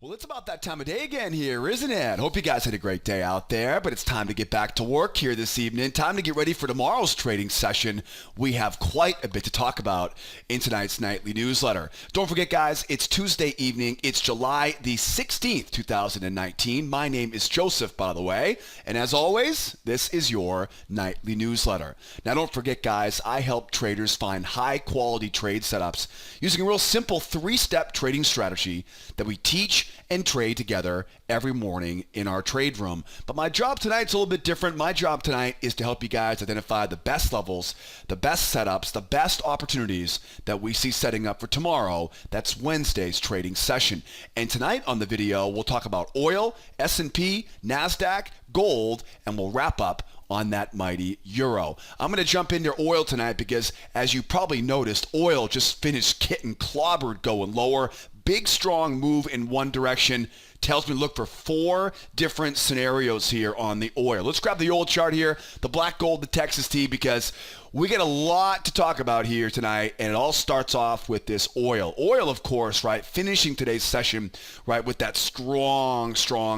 Well, it's about that time of day again here, isn't it? Hope you guys had a great day out there, but it's time to get back to work here this evening. Time to get ready for tomorrow's trading session. We have quite a bit to talk about in tonight's nightly newsletter. Don't forget, guys, it's Tuesday evening. It's July the 16th, 2019. My name is Joseph, by the way, and as always, this is your nightly newsletter. Now, don't forget, guys, I help traders find high-quality trade setups using a real simple three-step trading strategy that we teach and trade together every morning in our trade room. But my job tonight's a little bit different. My job tonight is to help you guys identify the best levels, the best setups, the best opportunities that we see setting up for tomorrow. That's Wednesday's trading session. And tonight on the video, we'll talk about oil, S&P, Nasdaq, gold, and we'll wrap up on that mighty euro. I'm going to jump into oil tonight because, as you probably noticed, oil just finished getting clobbered going lower. Big, strong move in one direction. Tells me to look for four different scenarios here on the oil. Let's grab the oil chart here, the black gold, the Texas tea, because we get a lot to talk about here tonight, and it all starts off with this oil. Oil, of course, right, finishing today's session, right, with that strong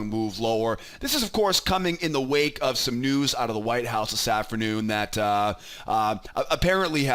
move lower. This is, of course, coming in the wake of some news out of the White House this afternoon that apparently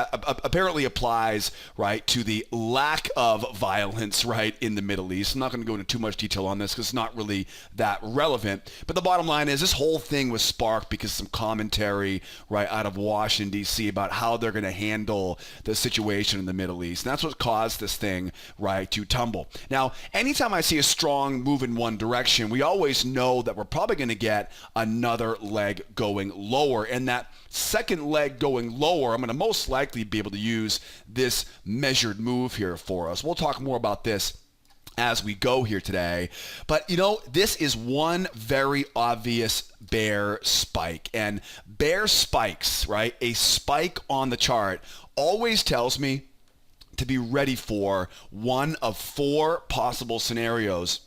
applies, right, to the lack of violence, right, in the Middle East. I'm not going to go into too much detail on this because it's not really that relevant. But the bottom line is this whole thing was sparked because of some commentary, right, out of Washington, D.C. about how they're going to handle the situation in the Middle East. And that's what caused this thing, right, to tumble. Now, anytime I see a strong move in one direction, we always know that we're probably going to get another leg going lower. And that second leg going lower, I'm going to most likely be able to use this measured move here for us. We'll talk more about this as we go here today. But, you know, this is one very obvious bear spike. And bear spikes, right, a spike on the chart always tells me to be ready for one of four possible scenarios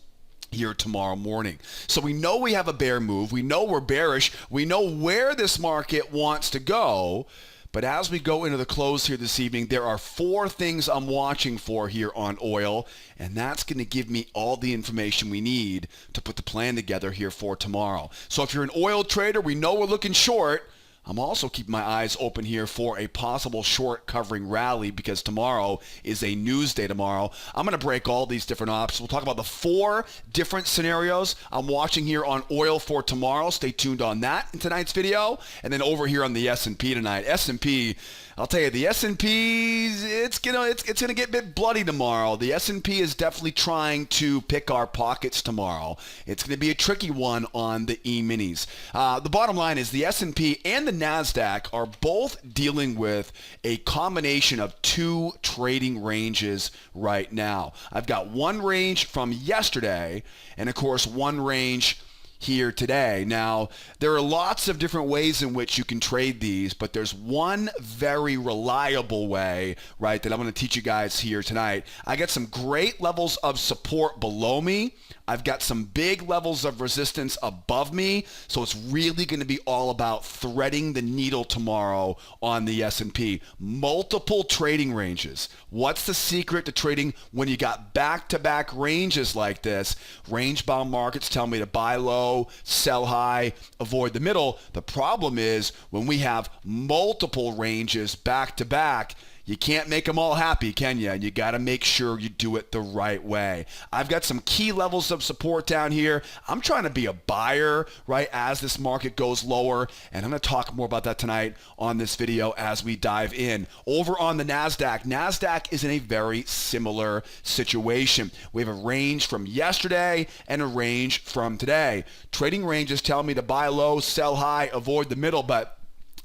here tomorrow morning. So we know we have a bear move. We know we're bearish. We know where this market wants to go. But as we go into the close here this evening, there are four things I'm watching for here on oil, and that's going to give me all the information we need to put the plan together here for tomorrow. So if you're an oil trader, we know we're looking short. I'm also keeping my eyes open here for a possible short covering rally because tomorrow is a news day tomorrow. I'm going to break all these different options. We'll talk about the four different scenarios I'm watching here on oil for tomorrow. Stay tuned on that in tonight's video. And then over here on the S&P tonight. S&P, I'll tell you, the S&P, it's gonna get a bit bloody tomorrow. The S&P is definitely trying to pick our pockets tomorrow. It's going to be a tricky one on the E-minis. The bottom line is the S&P and the Nasdaq are both dealing with a combination of two trading ranges right now. I've got one range from yesterday, and of course one range here today. Now, there are lots of different ways in which you can trade these, but there's one very reliable way, right, that I'm going to teach you guys here tonight. I got some great levels of support below me. I've got some big levels of resistance above me, so it's really going to be all about threading the needle tomorrow on the S&P. Multiple trading ranges. What's the secret to trading when you got back-to-back ranges like this? Range-bound markets tell me to buy low, sell high, avoid the middle. The problem is when we have multiple ranges back-to-back, you can't make them all happy, can you? And you got to make sure you do it the right way. I've got some key levels of support down here. I'm trying to be a buyer, right, as this market goes lower. And I'm going to talk more about that tonight on this video as we dive in. Over on the Nasdaq, Nasdaq is in a very similar situation. We have a range from yesterday and a range from today. Trading ranges tell me to buy low, sell high, avoid the middle, but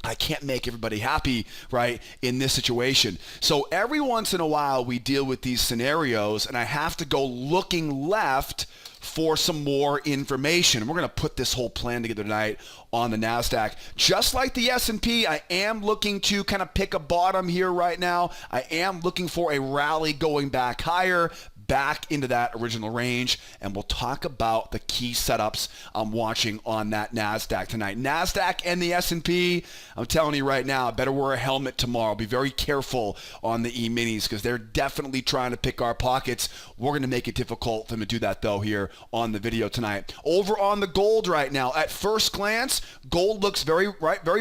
I can't make everybody happy, right, in this situation. So every once in a while we deal with these scenarios and I have to go looking left for some more information. And we're going to put this whole plan together tonight on the Nasdaq. Just like the S&P, I am looking to kind of pick a bottom here right now. I am looking for a rally going back higher. back into that original range, and we'll talk about the key setups I'm watching on that Nasdaq tonight. Nasdaq and the S&P, I'm telling you right now, I better wear a helmet tomorrow. Be very careful on the E-minis because they're definitely trying to pick our pockets. We're going to make it difficult for them to do that, though, here on the video tonight. Over on the gold right now, at first glance, gold looks very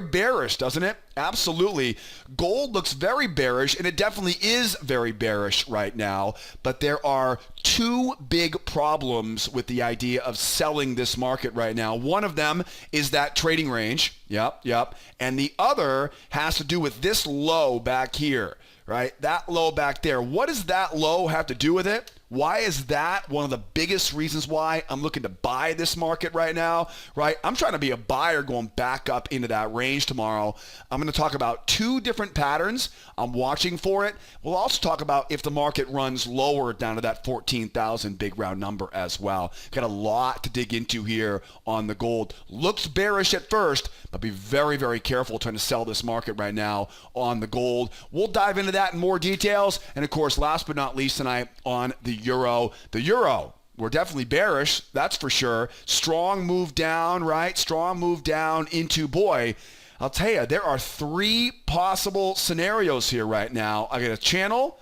bearish, doesn't it? Absolutely. Gold looks very bearish, and it definitely is very bearish right now, but there are two big problems with the idea of selling this market right now. One of them is that trading range. Yep. And the other has to do with this low back here, right? That low back there. What does that low have to do with it? Why is that one of the biggest reasons why I'm looking to buy this market right now, right? I'm trying to be a buyer going back up into that range tomorrow. I'm going to talk about two different patterns. I'm watching for it. We'll also talk about if the market runs lower down to that 14,000 big round number as well. Got a lot to dig into here on the gold. Looks bearish at first, but be very, very careful trying to sell this market right now on the gold. We'll dive into that in more details. And of course, last but not least tonight on the euro. The euro, we're definitely bearish, that's for sure. Strong move down, right? Strong move down into, boy, I'll tell you, there are three possible scenarios here right now. I got a channel,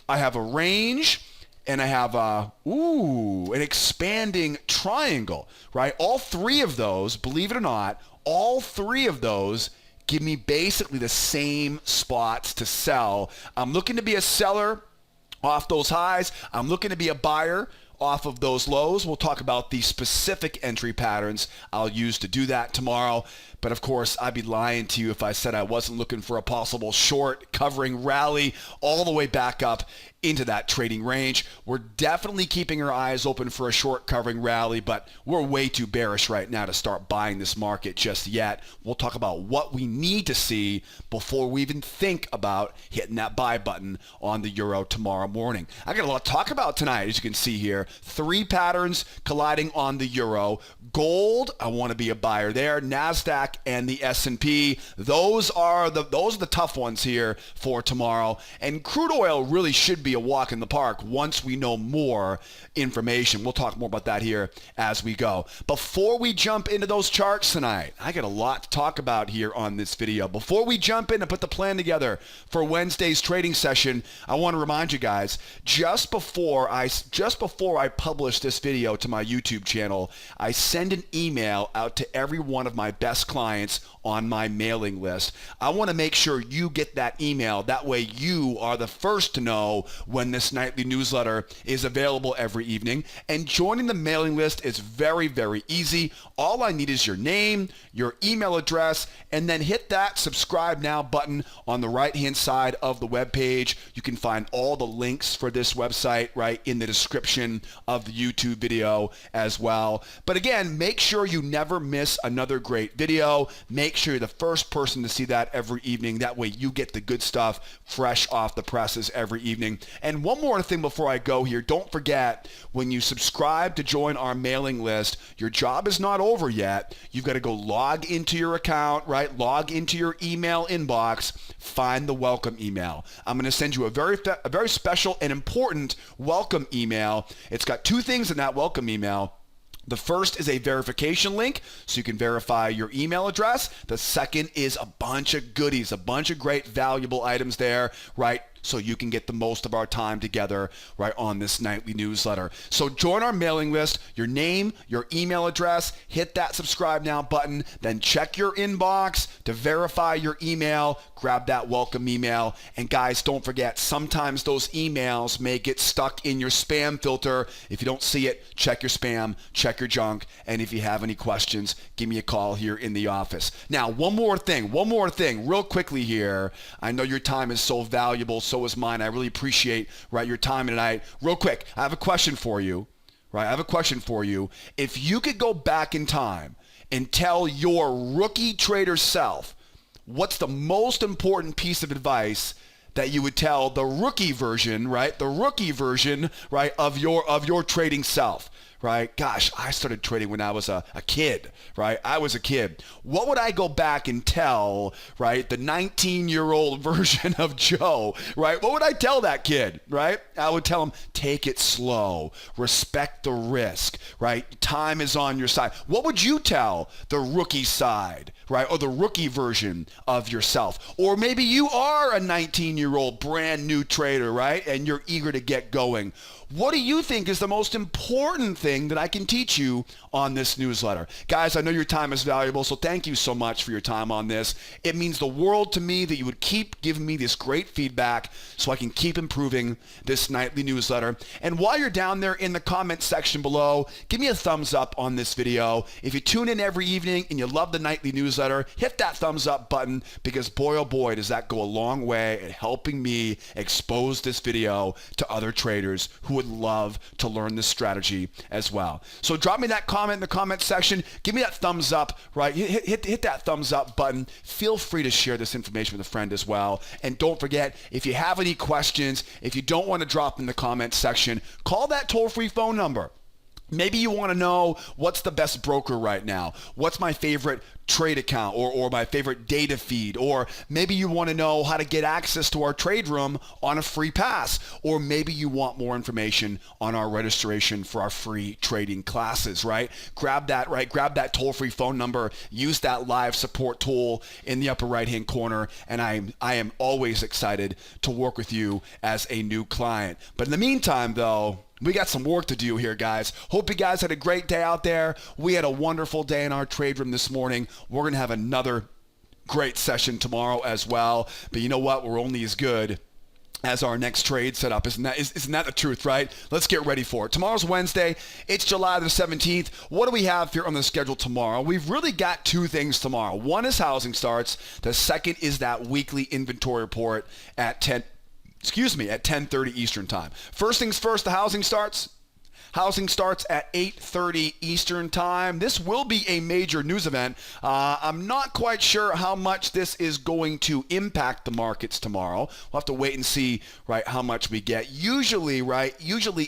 I have a range, and I have an expanding triangle, right? All three of those, believe it or not, all three of those give me basically the same spots to sell. I'm looking to be a seller off those highs. I'm looking to be a buyer off of those lows. We'll talk about the specific entry patterns I'll use to do that tomorrow. But of course, I'd be lying to you if I said I wasn't looking for a possible short covering rally all the way back up into that trading range. We're definitely keeping our eyes open for a short covering rally, but we're way too bearish right now to start buying this market just yet. We'll talk about what we need to see before we even think about hitting that buy button on the euro tomorrow morning. I got a lot to talk about tonight, as you can see here. Three patterns colliding on the euro. Gold, I want to be a buyer there. Nasdaq and the S&P, those are the tough ones here for tomorrow. And crude oil really should be a walk in the park once we know more information. We'll talk more about that here as we go. Before we jump into those charts tonight, I got a lot to talk about here on this video. Before we jump in and put the plan together for Wednesday's trading session, I want to remind you guys, just before I publish this video to my YouTube channel, I send an email out to every one of my best clients on my mailing list. I want to make sure you get that email. That way you are the first to know when this nightly newsletter is available every evening. And joining the mailing list is very, very easy. All I need is your name, your email address, and then hit that subscribe now button on the right-hand side of the web page. You can find all the links for this website right in the description of the YouTube video as well. But again, make sure you never miss another great video. Make sure you're the first person to see that every evening. That way you get the good stuff fresh off the presses every evening. And one more thing before I go here, don't forget, when you subscribe to join our mailing list, your job is not over yet. You've got to go log into your account, right? Log into your email inbox, find the welcome email. I'm going to send you a very special and important welcome email. It's got two things in that welcome email. The first is a verification link, so you can verify your email address. The second is a bunch of goodies, a bunch of great valuable items there, right? So you can get the most of our time together right on this nightly newsletter. So join our mailing list, your name, your email address, hit that subscribe now button, then check your inbox to verify your email, grab that welcome email. And guys, don't forget, sometimes those emails may get stuck in your spam filter. If you don't see it, check your spam, check your junk. And if you have any questions, give me a call here in the office. Now, one more thing, real quickly here. I know your time is so valuable, so is mine. I really appreciate, right, your time tonight. Real quick, I have a question for you, right? I have a question for you. If you could go back in time and tell your rookie trader self, what's the most important piece of advice that you would tell the rookie version, right? The rookie version, right, of your trading self, right? Gosh, I started trading when I was a kid, right? I was a kid. What would I go back and tell, right, the 19-year-old version of Joe, right? What would I tell that kid, right? I would tell him, take it slow, respect the risk, right? Time is on your side. What would you tell the rookie side, right? Or the rookie version of yourself? Or maybe you are a 19-year-old brand new trader, right? And you're eager to get going. What do you think is the most important thing that I can teach you on this newsletter? Guys, I know your time is valuable, so thank you so much for your time on this. It means the world to me that you would keep giving me this great feedback so I can keep improving this nightly newsletter. And while you're down there in the comment section below, give me a thumbs up on this video. If you tune in every evening and you love the nightly newsletter, hit that thumbs up button, because boy oh boy does that go a long way at helping me expose this video to other traders who would love to learn this strategy as well. So drop me that comment in the comment section. Give me that thumbs up, right? Hit that thumbs up button. Feel free to share this information with a friend as well. And don't forget, if you have any questions, if you don't want to drop in the comment section, call that toll-free phone number. Maybe you want to know what's the best broker right now, what's my favorite trade account or my favorite data feed, or maybe you want to know how to get access to our trade room on a free pass, or maybe you want more information on our registration for our free trading classes, right? Grab that toll-free phone number, use that live support tool in the upper right-hand corner, and I am always excited to work with you as a new client. But in the meantime, though, we got some work to do here, guys. Hope you guys had a great day out there. We had a wonderful day in our trade room this morning. We're going to have another great session tomorrow as well. But you know what? We're only as good as our next trade setup. Isn't that the truth, right? Let's get ready for it. Tomorrow's Wednesday. It's July the 17th. What do we have here on the schedule tomorrow? We've really got two things tomorrow. One is housing starts. The second is that weekly inventory report at 10:30 Eastern time. First things first, the housing starts. Housing starts at 8:30 Eastern time. This will be a major news event. I'm not quite sure how much this is going to impact the markets tomorrow. We'll have to wait and see, right, how much we get. Usually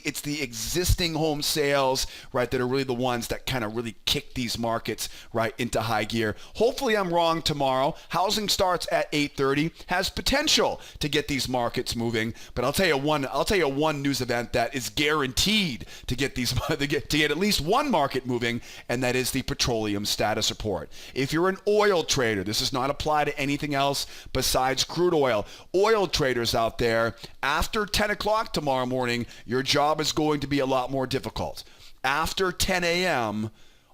it's the existing home sales, right, that are really the ones that kind of really kick these markets, right, into high gear. Hopefully I'm wrong tomorrow. Housing starts at 8:30, has potential to get these markets moving, but I'll tell you one news event that is guaranteed to get at least one market moving, and that is the petroleum status report. If you're an oil trader, this does not apply to anything else besides crude oil. Oil traders out there, after 10 o'clock tomorrow morning, your job is going to be a lot more difficult. After 10 a.m.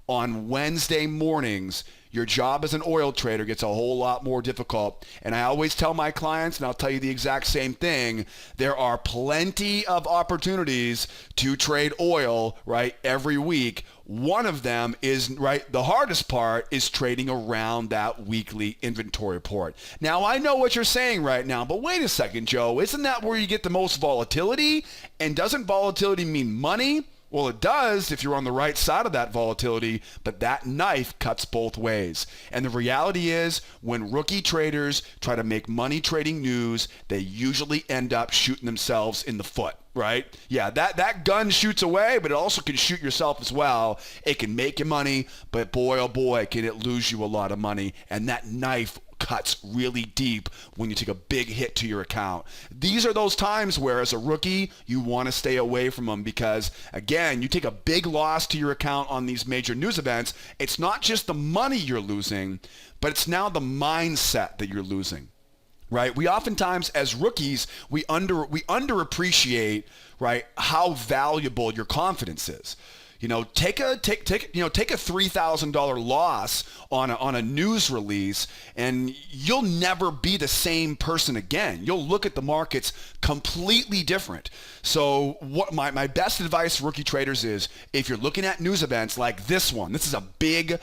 on Wednesday mornings, your job as an oil trader gets a whole lot more difficult. And I always tell my clients, and I'll tell you the exact same thing, there are plenty of opportunities to trade oil, right, every week. One of them is, right, the hardest part is trading around that weekly inventory report. Now, I know what you're saying right now, but wait a second, Joe. Isn't that where you get the most volatility? And doesn't volatility mean money? Well, it does if you're on the right side of that volatility, but that knife cuts both ways. And the reality is, when rookie traders try to make money trading news, they usually end up shooting themselves in the foot, right? Yeah, that gun shoots away, but it also can shoot yourself as well. It can make you money, but boy, oh boy, can it lose you a lot of money. And that knife cuts really deep when you take a big hit to your account. These are those times where, as a rookie, you want to stay away from them because, again, you take a big loss to your account on these major news events. It's not just the money you're losing, but it's now the mindset that you're losing, right? We oftentimes, as rookies, we underappreciate, right, how valuable your confidence is. You know, take a $3,000 loss on a news release, and you'll never be the same person again. You'll look at the markets completely different. So what my best advice to rookie traders is, if you're looking at news events like this one, this is a big,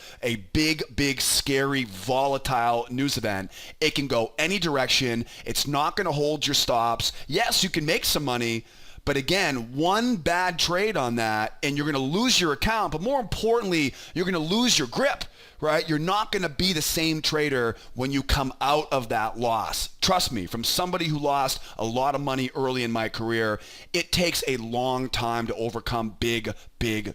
scary, volatile news event. It can go any direction. It's not going to hold your stops. Yes, you can make some money, but again, one bad trade on that and you're going to lose your account, but more importantly, you're going to lose your grip, right? You're not going to be the same trader when you come out of that loss. Trust me, from somebody who lost a lot of money early in my career, it takes a long time to overcome big,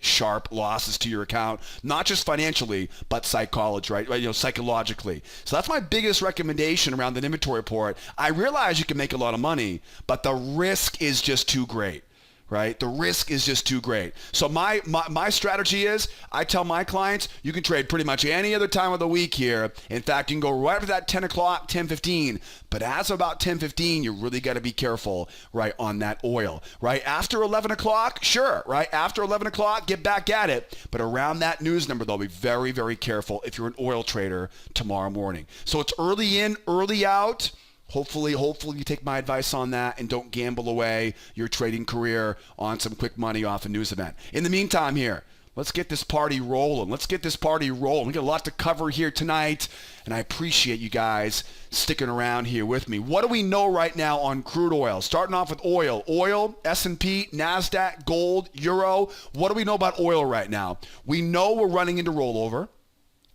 sharp losses to your account, not just financially, but psychologically. So that's my biggest recommendation around the inventory report. I realize you can make a lot of money, but the risk is just too great. Right? The risk is just too great. So my strategy is, I tell my clients, you can trade pretty much any other time of the week here. In fact, you can go right after that 10 o'clock, 10:15. But as of about 10:15, you really got to be careful, right, on that oil. Right? After 11 o'clock, sure. Right? After 11 o'clock, get back at it. But around that news number, though, be very, very careful if you're an oil trader tomorrow morning. So it's early in, early out. Hopefully you take my advice on that and don't gamble away your trading career on some quick money off a news event. In the meantime here, let's get this party rolling. We got a lot to cover here tonight, and I appreciate you guys sticking around here with me. What do we know right now on crude oil? Starting off with oil. Oil, S&P, Nasdaq, gold, euro. What do we know about oil right now? We know we're running into rollover.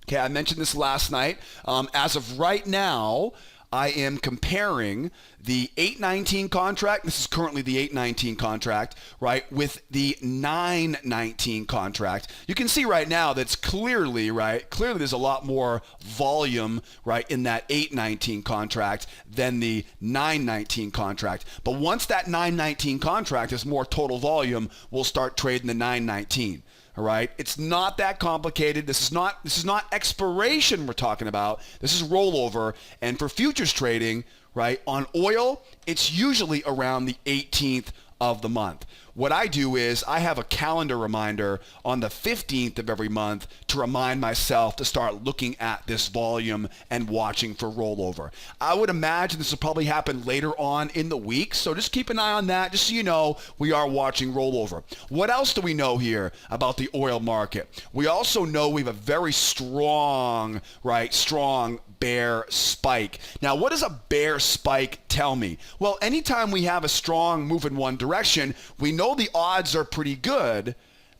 Okay, I mentioned this last night. As of right now, I am comparing the 819 contract, this is currently the 819 contract, right, with the 919 contract. You can see right now that's clearly there's a lot more volume, right, in that 819 contract than the 919 contract. But once that 919 contract is more total volume, we'll start trading the 919. All right, it's not that complicated. This is not expiration we're talking about. This is rollover. And for futures trading, right, on oil, it's usually around the 18th of the month. What I do is I have a calendar reminder on the 15th of every month to remind myself to start looking at this volume and watching for rollover. I would imagine this will probably happen later on in the week, so just keep an eye on that. Just so you know, we are watching rollover. What else do we know here about the oil market? We also know we have a very strong bear spike. Now, what does a bear spike tell me? Well, anytime we have a strong move in one direction, we know the odds are pretty good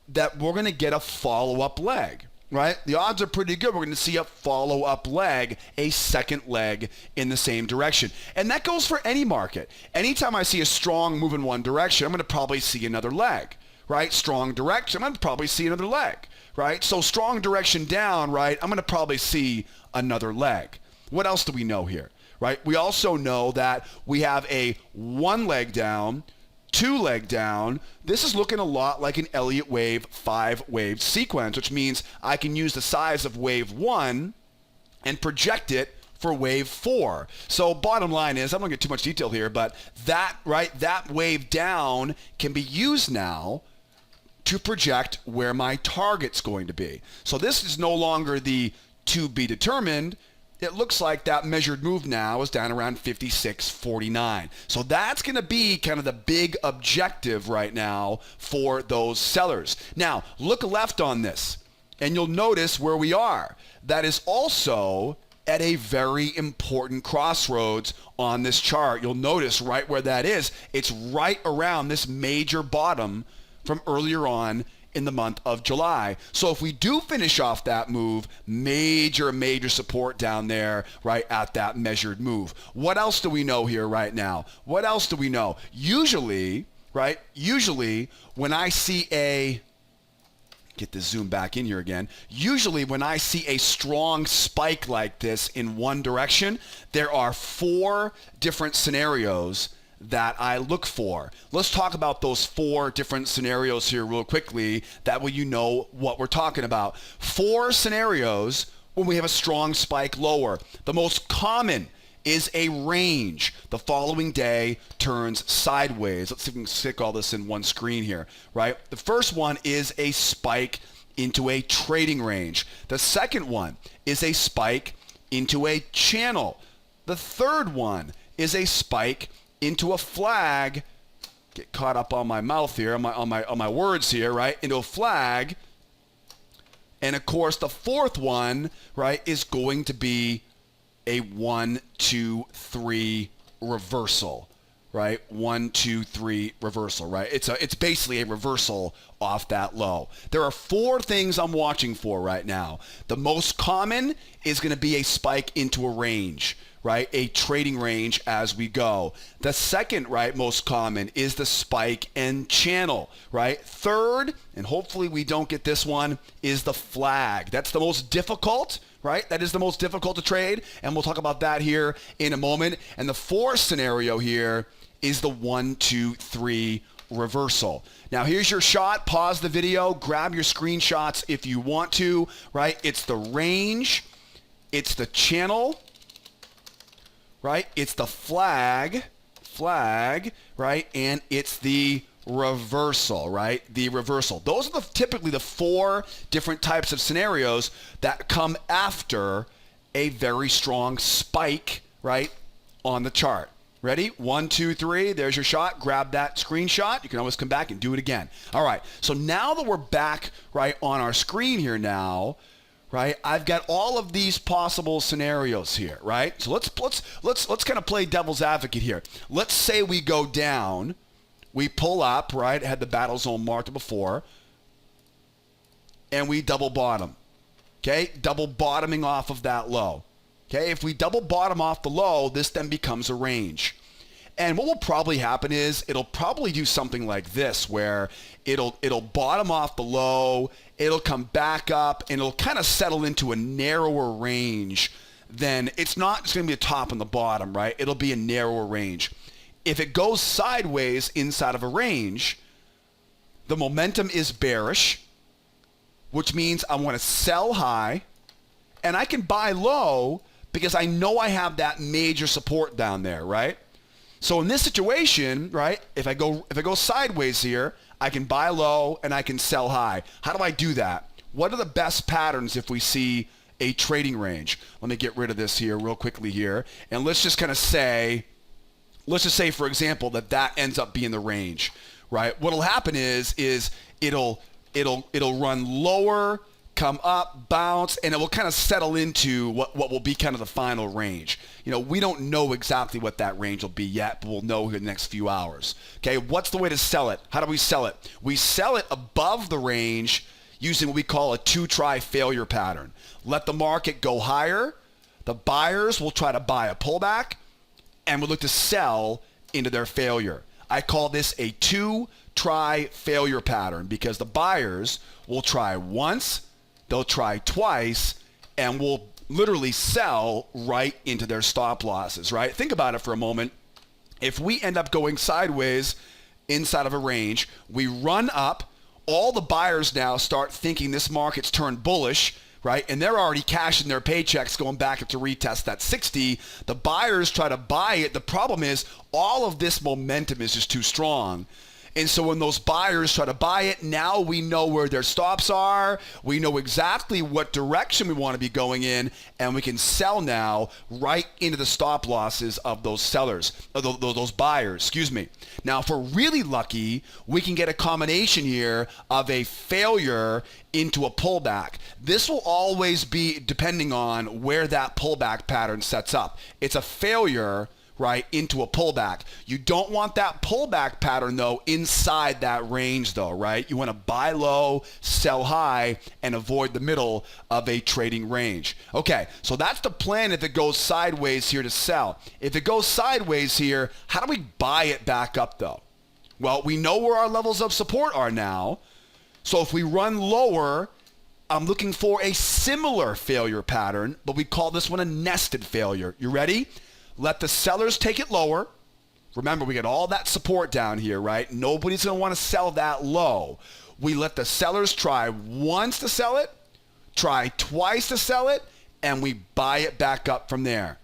that we're going to get a follow-up leg, right? The odds are pretty good. We're going to see a follow-up leg, a second leg in the same direction. And that goes for any market. Anytime I see a strong move in one direction, I'm going to probably see another leg, right? Strong direction, I'm going to probably see another leg, right? So strong direction down, right? I'm going to probably see another leg. What else do we know here, right? We also know that we have a one leg down, two leg down. This is looking a lot like an Elliott wave, 5-wave sequence, which means I can use the size of wave 1 and project it for wave 4. So bottom line is, I'm not going to get too much detail here, but that wave down can be used now to project where my target's going to be. So this is no longer the to be determined. It looks like that measured move now is down around 56.49. So that's going to be kind of the big objective right now for those sellers. Now, look left on this, and you'll notice where we are. That is also at a very important crossroads on this chart. You'll notice right where that is. It's right around this major bottom from earlier on in the month of July. So if we do finish off that move, major support down there, right at that measured move. What else do we know here right now? What else do we know? Usually when I see get the zoom back in here again. Usually when I see a strong spike like this in one direction, there are 4 different scenarios that I look for. Let's talk about those 4 different scenarios here real quickly. That way you know what we're talking about. 4 scenarios when we have a strong spike lower. The most common is a range. The following day turns sideways. Let's see if we can stick all this in one screen here, right? The first one is a spike into a trading range. The second one is a spike into a channel. The third one is a spike into a flag. Get caught up on my mouth here, on my words here, right? Into a flag. And of course, the fourth one, right, is going to be a 1, 2, 3 reversal, right? 1, 2, 3 reversal, right? It's basically a reversal off that low. There are 4 things I'm watching for right now. The most common is going to be a spike into a range, right? A trading range as we go. The second, right, most common is the spike and channel, right? Third, and hopefully we don't get this one, is the flag. That's the most difficult, right? That is the most difficult to trade, and we'll talk about that here in a moment. And the fourth scenario here is the 1, 2, 3 reversal. Now here's your shot. Pause the video, grab your screenshots if you want to, right? It's the range, it's the channel, right? It's the flag, right? And it's the reversal, right? The reversal. Those are typically the 4 different types of scenarios that come after a very strong spike, right, on the chart. Ready? 1, 2, 3. There's your shot. Grab that screenshot. You can always come back and do it again. All right. So now that we're back, right, on our screen here now, right, I've got all of these possible scenarios here, right? So let's kind of play devil's advocate here. Let's say we go down, we pull up, right? Had the battle zone marked before, and we double bottom. Okay, double bottoming off of that low. Okay, if we double bottom off the low, this then becomes a range. And what will probably happen is it'll probably do something like this, where it'll bottom off the low, it'll come back up, and it'll kind of settle into a narrower range. Then it's not just going to be a top and the bottom, right? It'll be a narrower range. If it goes sideways inside of a range, the momentum is bearish, which means I want to sell high, and I can buy low because I know I have that major support down there, right? So in this situation, right, if I go sideways here, I can buy low and I can sell high. How do I do that? What are the best patterns if we see a trading range? Let me get rid of this here real quickly here, and let's just kind of say, let's just say, for example, that ends up being the range, right? What'll happen is it'll run lower, come up, bounce, and it will kind of settle into what will be kind of the final range. You know, we don't know exactly what that range will be yet, but we'll know in the next few hours. Okay, what's the way to sell it? How do we sell it? We sell it above the range using what we call a 2-try failure pattern. Let the market go higher. The buyers will try to buy a pullback, and we'll look to sell into their failure. I call this a 2-try failure pattern because the buyers will try once, they'll try twice, and will literally sell right into their stop losses, right? Think about it for a moment. If we end up going sideways inside of a range, we run up, all the buyers now start thinking this market's turned bullish, right? And they're already cashing their paychecks going back up to retest that 60. The buyers try to buy it. The problem is all of this momentum is just too strong. And so when those buyers try to buy it, now we know where their stops are. We know exactly what direction we want to be going in, and we can sell now right into the stop losses of those sellers, those buyers, excuse me. Now, if we're really lucky, we can get a combination here of a failure into a pullback. This will always be depending on where that pullback pattern sets up. It's a failure, right, into a pullback. You don't want that pullback pattern, though, inside that range, though, right? You want to buy low, sell high, and avoid the middle of a trading range. Okay, so that's the plan if it goes sideways here to sell. If it goes sideways here, how do we buy it back up, though? Well, we know where our levels of support are now. So if we run lower, I'm looking for a similar failure pattern, but we call this one a nested failure. You ready? Let the sellers take it lower. Remember, we got all that support down here, right? Nobody's going to want to sell that low. We let the sellers try once to sell it, try twice to sell it, and we buy it back up from there.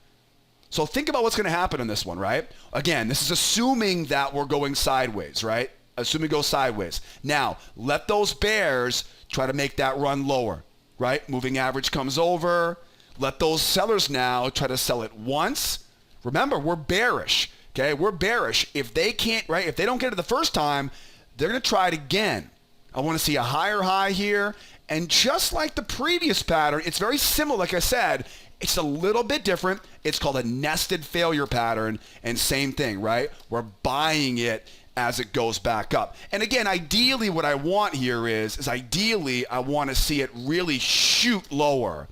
So think about what's going to happen on this one, right? Again, this is assuming that we're going sideways, right? Assuming it goes sideways. Now, let those bears try to make that run lower, right? Moving average comes over. Let those sellers now try to sell it once. Remember, we're bearish, okay? We're bearish. If they can't, right, if they don't get it the first time, they're going to try it again. I want to see a higher high here. And just like the previous pattern, it's very similar, like I said, It's a little bit different. It's called a nested failure pattern, and same thing, right? We're buying it as it goes back up. And again, ideally what I want here is ideally I want to see it really shoot lower.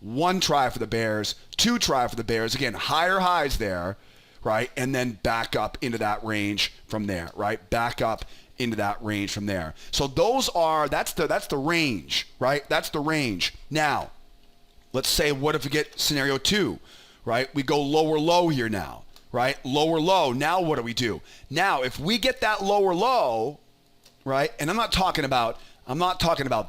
1 try for the bears, 2 try for the bears. Again, higher highs there, right? And then back up into that range from there, right? Back up into that range from there. So that's the range, right? That's the range. Now, let's say, what if we get scenario 2, right? We go lower low here now, right? Lower low. Now what do we do? Now, if we get that lower low, right? And I'm not talking about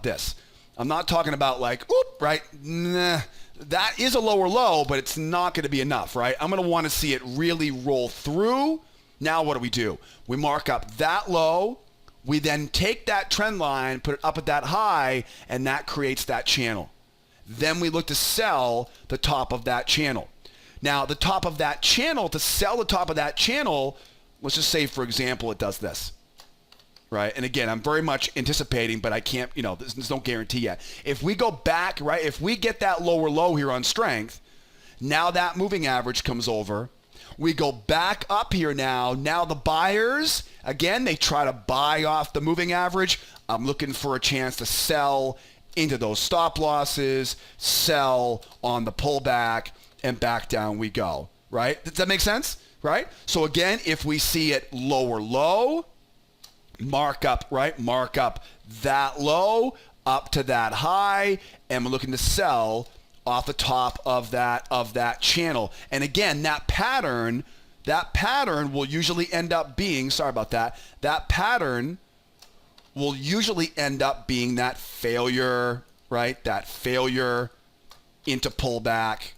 this. I'm not talking about like, oop, right? Nah, that is a lower low, but it's not going to be enough, right? I'm going to want to see it really roll through. Now what do? We mark up that low. We then take that trend line, put it up at that high, and that creates that channel. Then we look to sell the top of that channel. Now, the top of that channel, to sell the top of that channel, let's just say, for example, it does this, right? And again, I'm very much anticipating, but I can't, there's no guarantee yet. If we go back, right, if we get that lower low here on strength, now that moving average comes over. We go back up here now. Now the buyers, again, they try to buy off the moving average. I'm looking for a chance to sell into those stop losses, sell on the pullback, and back down we go, right? Does that make sense, right? So again, if we see it lower low, mark up, right? Mark up that low up to that high, and we're looking to sell off the top of that channel. And again, that pattern will usually end up being, sorry about that, that pattern will usually end up being that failure, right? That failure into pullback,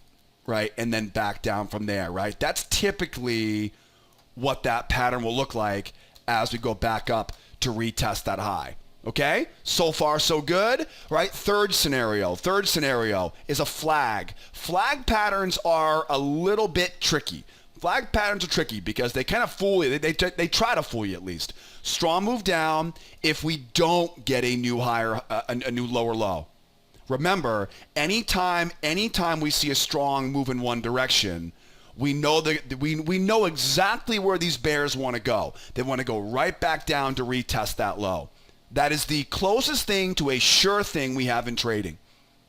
right? And then back down from there, right? That's typically what that pattern will look like as we go back up to retest that high. Okay? So far, so good, right? Third scenario is a flag. Flag patterns are a little bit tricky. Flag patterns are tricky because they kind of fool you. They try to fool you at least. Strong move down if we don't get a new higher, a new lower low. Remember, anytime we see a strong move in one direction, we know that we know exactly where these bears want to go. They want to go right back down to retest that low. That is the closest thing to a sure thing we have in trading.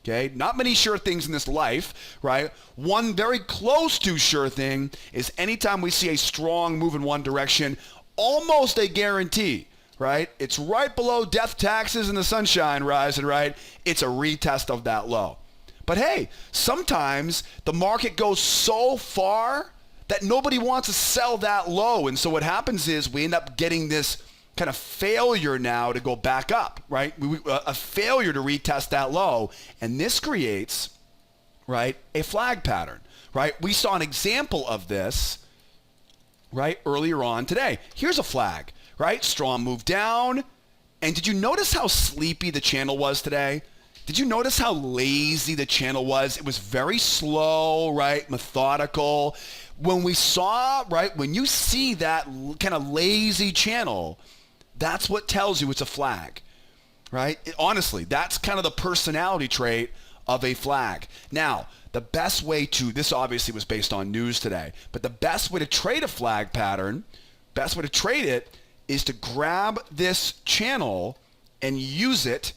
Okay, not many sure things in this life, right? One very close to sure thing is anytime we see a strong move in one direction, almost a guarantee, right? It's right below death taxes and the sunshine rising, right? It's a retest of that low. But hey, sometimes the market goes so far that nobody wants to sell that low. And so what happens is we end up getting this kind of failure now to go back up, right? A failure to retest that low. And this creates, right, a flag pattern, right? We saw an example of this, right, earlier on today. Here's a flag, right? Strong move down. And did you notice how sleepy the channel was today? Did you notice how lazy the channel was? It was very slow, right? Methodical. When we saw, right, when you see that kind of lazy channel, that's what tells you it's a flag, right? Honestly, that's kind of the personality trait of a flag. Now, the best way to, this obviously was based on news today, but the best way to trade a flag pattern, best way to trade it is to grab this channel and use it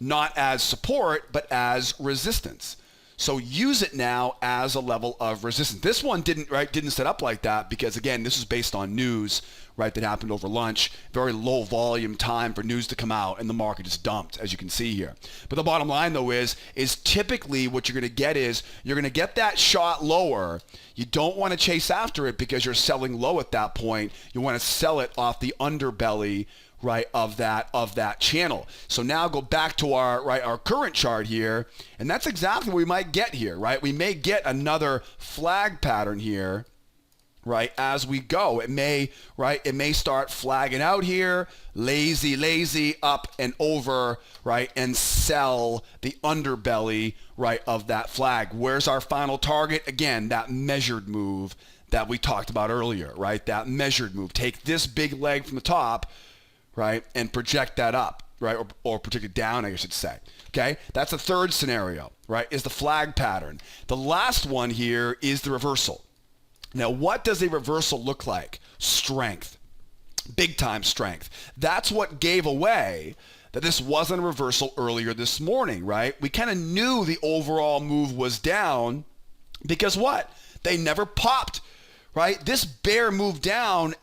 not as support, but as resistance. So use it now as a level of resistance. This one didn't set up like that because, again, this is based on news, right, that happened over lunch. Very low volume time for news to come out, and the market just dumped, as you can see here. But the bottom line, though, is typically what you're going to get is you're going to get that shot lower. You don't want to chase after it because you're selling low at that point. You want to sell it off the underbelly, right, of that channel. So now go back to our current chart here, and that's exactly what we might get here, right? We may get another flag pattern here, right, as we go. It may start flagging out here, lazy, up and over, right, and sell the underbelly, right, of that flag. Where's our final target? Again, that measured move that we talked about earlier, right? That measured move. Take this big leg from the top, right, and project that up, right? Or predicted down, I should say. Okay, that's the third scenario, right? Is the flag pattern. The last one here is the reversal. Now, what does a reversal look like? Strength. Big time strength. That's what gave away that this wasn't a reversal earlier this morning, right? We kind of knew the overall move was down because what? They never popped, right? This bear moved down.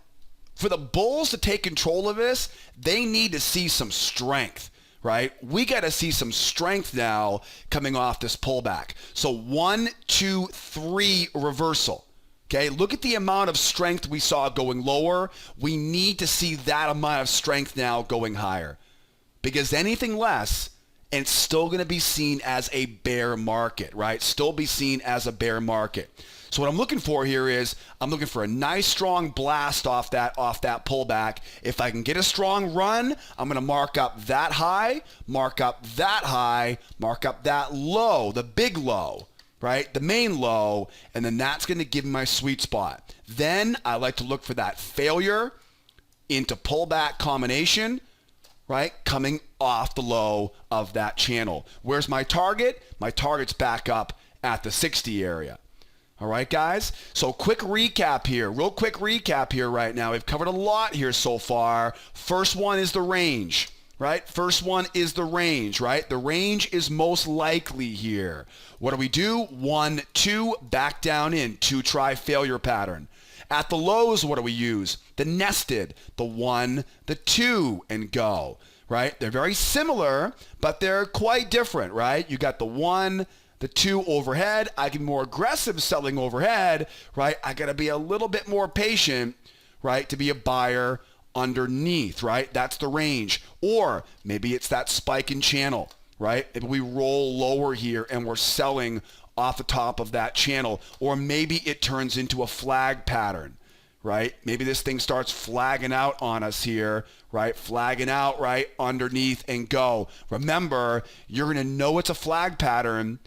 For the bulls to take control of this, they need to see some strength, right? We got to see some strength now coming off this pullback. So 1, 2, 3 reversal. Okay, look at the amount of strength we saw going lower. We need to see that amount of strength now going higher, because anything less, and it's still going to be seen as a bear market, right? Still be seen as a bear market. So what I'm looking for here is I'm looking for a nice strong blast off that pullback. If I can get a strong run, I'm going to mark up that high, mark up that high, mark up that low, the big low, right? The main low, and then that's going to give me my sweet spot. Then I like to look for that failure into pullback combination, right? Coming off the low of that channel. Where's my target? My target's back up at the 60 area. All right, guys? So quick recap here. Real quick recap here right now. We've covered a lot here so far. First one is the range, right? First one is the range, right? The range is most likely here. What do we do? 1, 2, back down in. 2, try failure pattern. At the lows, what do we use? The nested, the 1, the 2, and go, right? They're very similar, but they're quite different, right? You got the 1, the 2 overhead. I can be more aggressive selling overhead, right? I got to be a little bit more patient, right, to be a buyer underneath, right? That's the range. Or maybe it's that spike in channel, right? If we roll lower here and we're selling off the top of that channel, or maybe it turns into a flag pattern, right? Maybe this thing starts flagging out on us here, right? Flagging out, right, underneath and go. Remember, you're going to know it's a flag pattern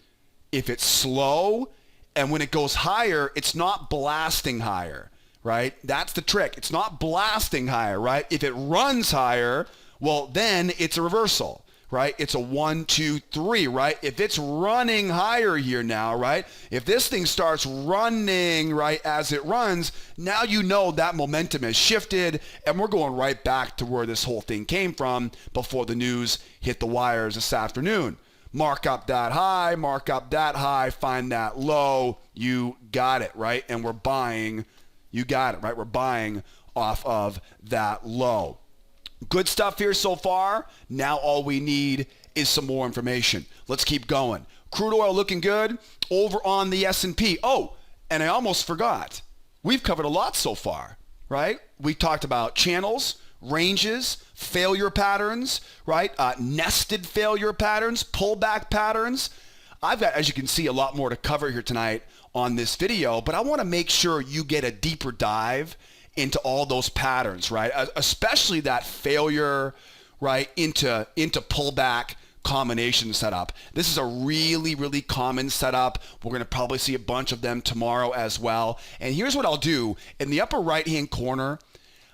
if it's slow, and when it goes higher, it's not blasting higher, right? That's the trick. It's not blasting higher, right? If it runs higher, well, then it's a reversal, right? It's a 1, 2, 3, right? If it's running higher here now, right? If this thing starts running, right, as it runs, now you know that momentum has shifted, and we're going right back to where this whole thing came from before the news hit the wires this afternoon. Mark up that high, mark up that high, find that low. You got it, right? And we're buying. You got it, right? We're buying off of that low. Good stuff here so far. Now all we need is some more information. Let's keep going. Crude oil looking good over on the S&P. Oh, and I almost forgot. We've covered a lot so far, right? We talked about channels, ranges, failure patterns, right? Nested failure patterns, pullback patterns. I've got, as you can see, a lot more to cover here tonight on this video, but I want to make sure you get a deeper dive into all those patterns, right? Especially that failure, right, into pullback combination setup. This is a really, really common setup. We're going to probably see a bunch of them tomorrow as well. And here's what I'll do. In the upper right-hand corner,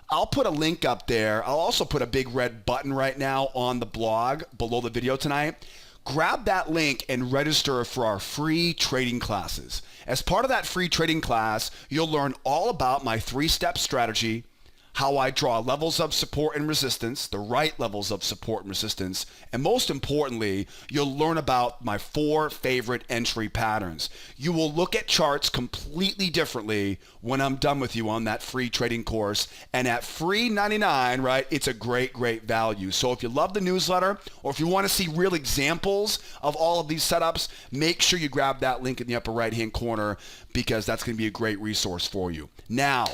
I'll put a link up there. I'll also put a big red button right now on the blog below the video tonight. Grab that link and register for our free trading classes. As part of that free trading class, you'll learn all about my 3-step strategy, how I draw levels of support and resistance, the right levels of support and resistance, and most importantly, you'll learn about my 4 favorite entry patterns. You will look at charts completely differently when I'm done with you on that free trading course, and at free 99, right, it's a great, great value. So if you love the newsletter, or if you want to see real examples of all of these setups, make sure you grab that link in the upper right-hand corner, because that's going to be a great resource for you. Now,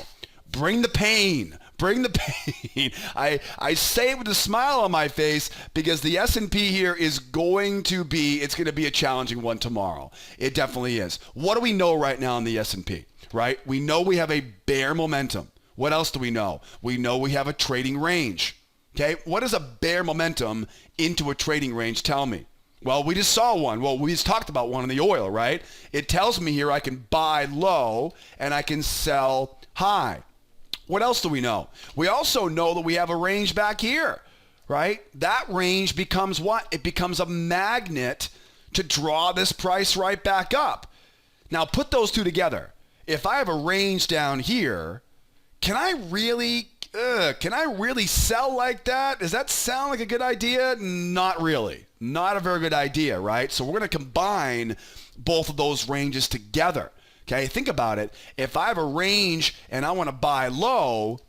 bring the pain. Bring the pain. I say it with a smile on my face because the S&P here is going to be, it's going to be a challenging one tomorrow. It definitely is. What do we know right now in the S&P, right? We know we have a bear momentum. What else do we know? We know we have a trading range. Okay, what is a bear momentum into a trading range? Tell me. Well, we just saw one. Well, we just talked about one in the oil, right? It tells me here I can buy low and I can sell high. What else do we know? We also know that we have a range back here, right? That range becomes what? It becomes a magnet to draw this price right back up. Now put those two together. If I have a range down here, can I really sell like that? Does that sound like a good idea? Not really. Not a very good idea, right? So we're going to combine both of those ranges together. Okay, think about it. If I have a range and I want to buy low,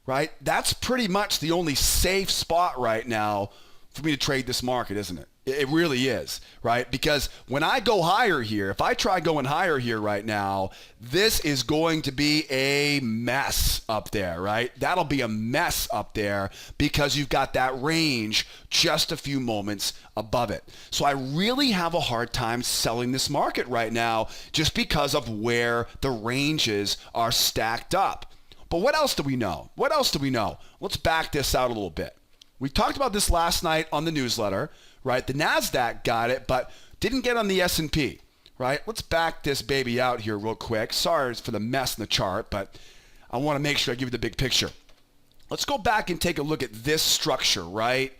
right, that's pretty much the only safe spot right now for me to trade this market, isn't it? It really is, right? Because when I go higher here, if I try going higher here right now, this is going to be a mess up there, right? That'll be a mess up there because you've got that range just a few moments above it. So I really have a hard time selling this market right now just because of where the ranges are stacked up. But what else do we know? What else do we know? Let's back this out a little bit. We talked about this last night on the newsletter, right? The Nasdaq got it, but didn't get on the S&P, right? Let's back this baby out here real quick. Sorry for the mess in the chart, but I want to make sure I give you the big picture. Let's go back and take a look at this structure right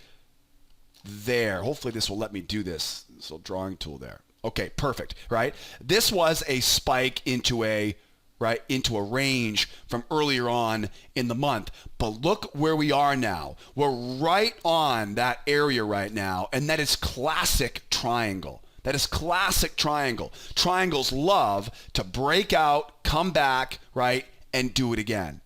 there. Hopefully this will let me do this. This little drawing tool there. Okay, perfect, right? This was a spike into a range from earlier on in the month. But look where we are now. We're right on that area right now, and that is classic triangle. That is classic triangle. Triangles love to break out, come back, right, and do it again.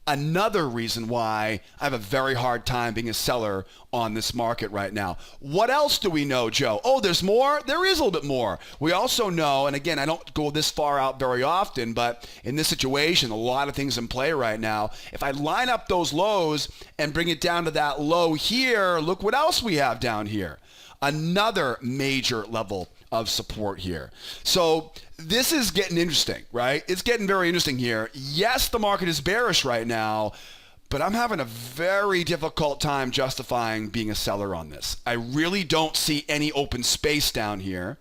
Another reason why I have a very hard time being a seller on this market right now. What else do we know, Joe? Oh, there's more? There is a little bit more. We also know, and again, I don't go this far out very often, but in this situation, a lot of things in play right now. If I line up those lows and bring it down to that low here, look what else we have down here. Another major level of support here. So this is getting interesting, right? It's getting very interesting here. Yes, the market is bearish right now, but I'm having a very difficult time justifying being a seller on this. I really don't see any open space down here,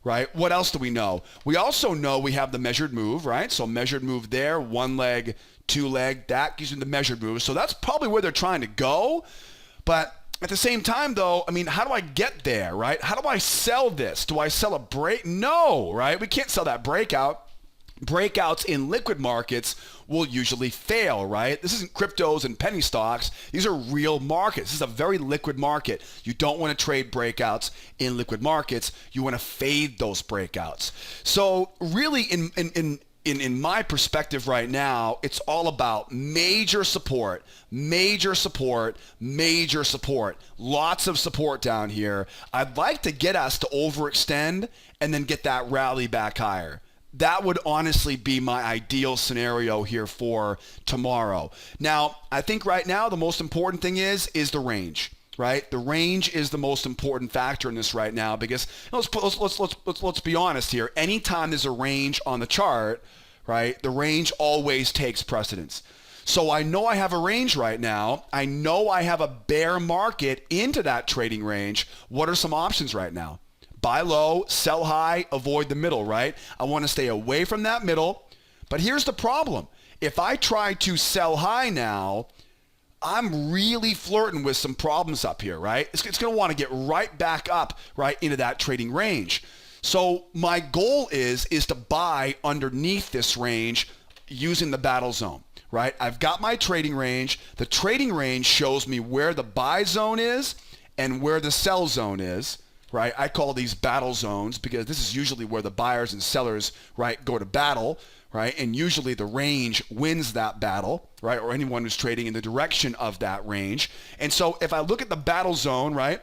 right? What else do we know? We also know we have the measured move, right? So measured move there, one leg, two leg, that gives me the measured move. So that's probably where they're trying to go. But at the same time, though, I mean, how do I get there, right? How do I sell this? Do I sell a break? No, right? We can't sell that breakout. Breakouts in liquid markets will usually fail, right? This isn't cryptos and penny stocks. These are real markets. This is a very liquid market. You don't want to trade breakouts in liquid markets. You want to fade those breakouts. So really, in my perspective right now, it's all about major support, major support, major support. Lots of support down here. I'd like to get us to overextend and then get that rally back higher. That would honestly be my ideal scenario here for tomorrow. Now, I think right now the most important thing is the range. Right, the range is the most important factor in this right now because let's be honest here. Anytime there's a range on the chart, right, the range always takes precedence. So I know I have a range right now. I know I have a bear market into that trading range. What are some options right now? Buy low, sell high, avoid the middle, right? I want to stay away from that middle. But here's the problem. If I try to sell high now, I'm really flirting with some problems up here, right? It's going to want to get right back up, right, into that trading range. So my goal is to buy underneath this range using the battle zone, right? I've got my trading range. The trading range shows me where the buy zone is and where the sell zone is, right? I call these battle zones because this is usually where the buyers and sellers, right, go to battle, right? And usually the range wins that battle, right? Or anyone who's trading in the direction of that range. And so if I look at the battle zone, right?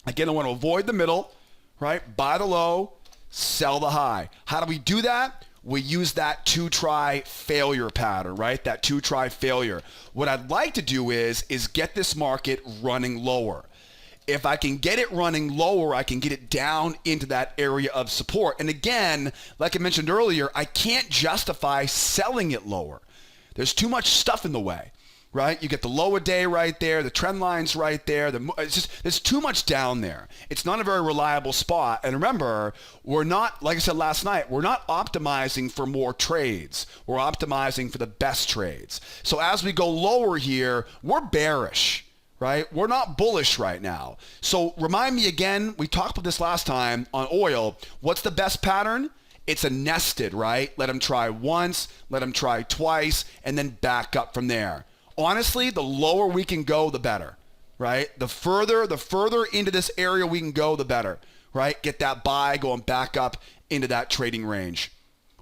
Again, I want to avoid the middle, right? Buy the low, sell the high. How do we do that? We use that two-try failure pattern, right? That two-try failure. What I'd like to do is get this market running lower. If I can get it running lower, I can get it down into that area of support. And again, like I mentioned earlier, I can't justify selling it lower. There's too much stuff in the way, right? You get the low a day right there, the trend line's right there. There's too much down there. It's not a very reliable spot. And remember, we're not, like I said last night, we're not optimizing for more trades. We're optimizing for the best trades. So as we go lower here, we're bearish. right? We're not bullish right now. So remind me again, we talked about this last time on oil. What's the best pattern? It's a nested, right? Let them try once, let them try twice, and then back up from there. Honestly, the lower we can go, the better, right? The further into this area we can go, the better, right? Get that buy going back up into that trading range.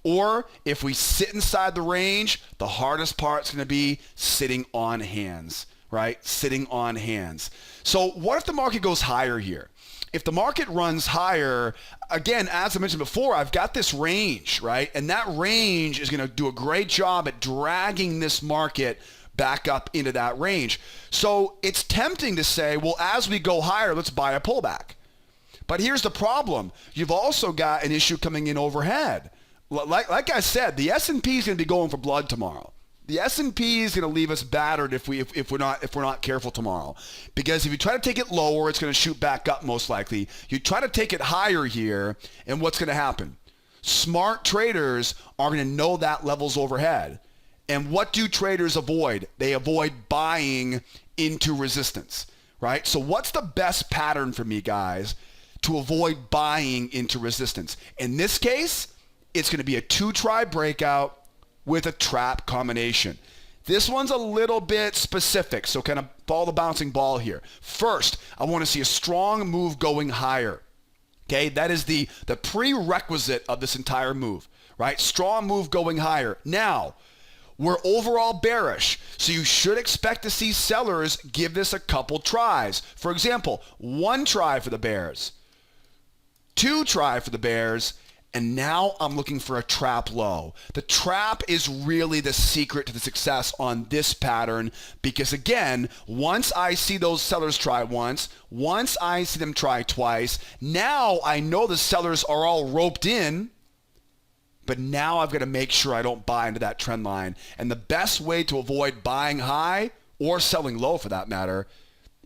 Or if we sit inside the range, the hardest part is going to be sitting on hands, right? Sitting on hands. So what if the market goes higher here? If the market runs higher, again, as I mentioned before, I've got this range, right? And that range is going to do a great job at dragging this market back up into that range. So it's tempting to say, well, as we go higher, let's buy a pullback. But here's the problem. You've also got an issue coming in overhead. Like I said, the S&P is going to be going for blood tomorrow. The S&P is going to leave us battered if we're not careful tomorrow. Because if you try to take it lower, it's going to shoot back up most likely. You try to take it higher here, and what's going to happen? Smart traders are going to know that level's overhead. And what do traders avoid? They avoid buying into resistance, right? So what's the best pattern for me, guys, to avoid buying into resistance? In this case, it's going to be a 2-try breakout with a trap combination. This one's a little bit specific, so kind of follow the bouncing ball here. First, I want to see a strong move going higher. Okay, that is the prerequisite of this entire move, right? Strong move going higher. Now, we're overall bearish, so you should expect to see sellers give this a couple tries. For example, 1 try for the bears, 2 try for the bears, and now I'm looking for a trap low. The trap is really the secret to the success on this pattern because, again, once I see those sellers try once I see them try twice, now I know the sellers are all roped in, but now I've got to make sure I don't buy into that trend line. And the best way to avoid buying high or selling low for that matter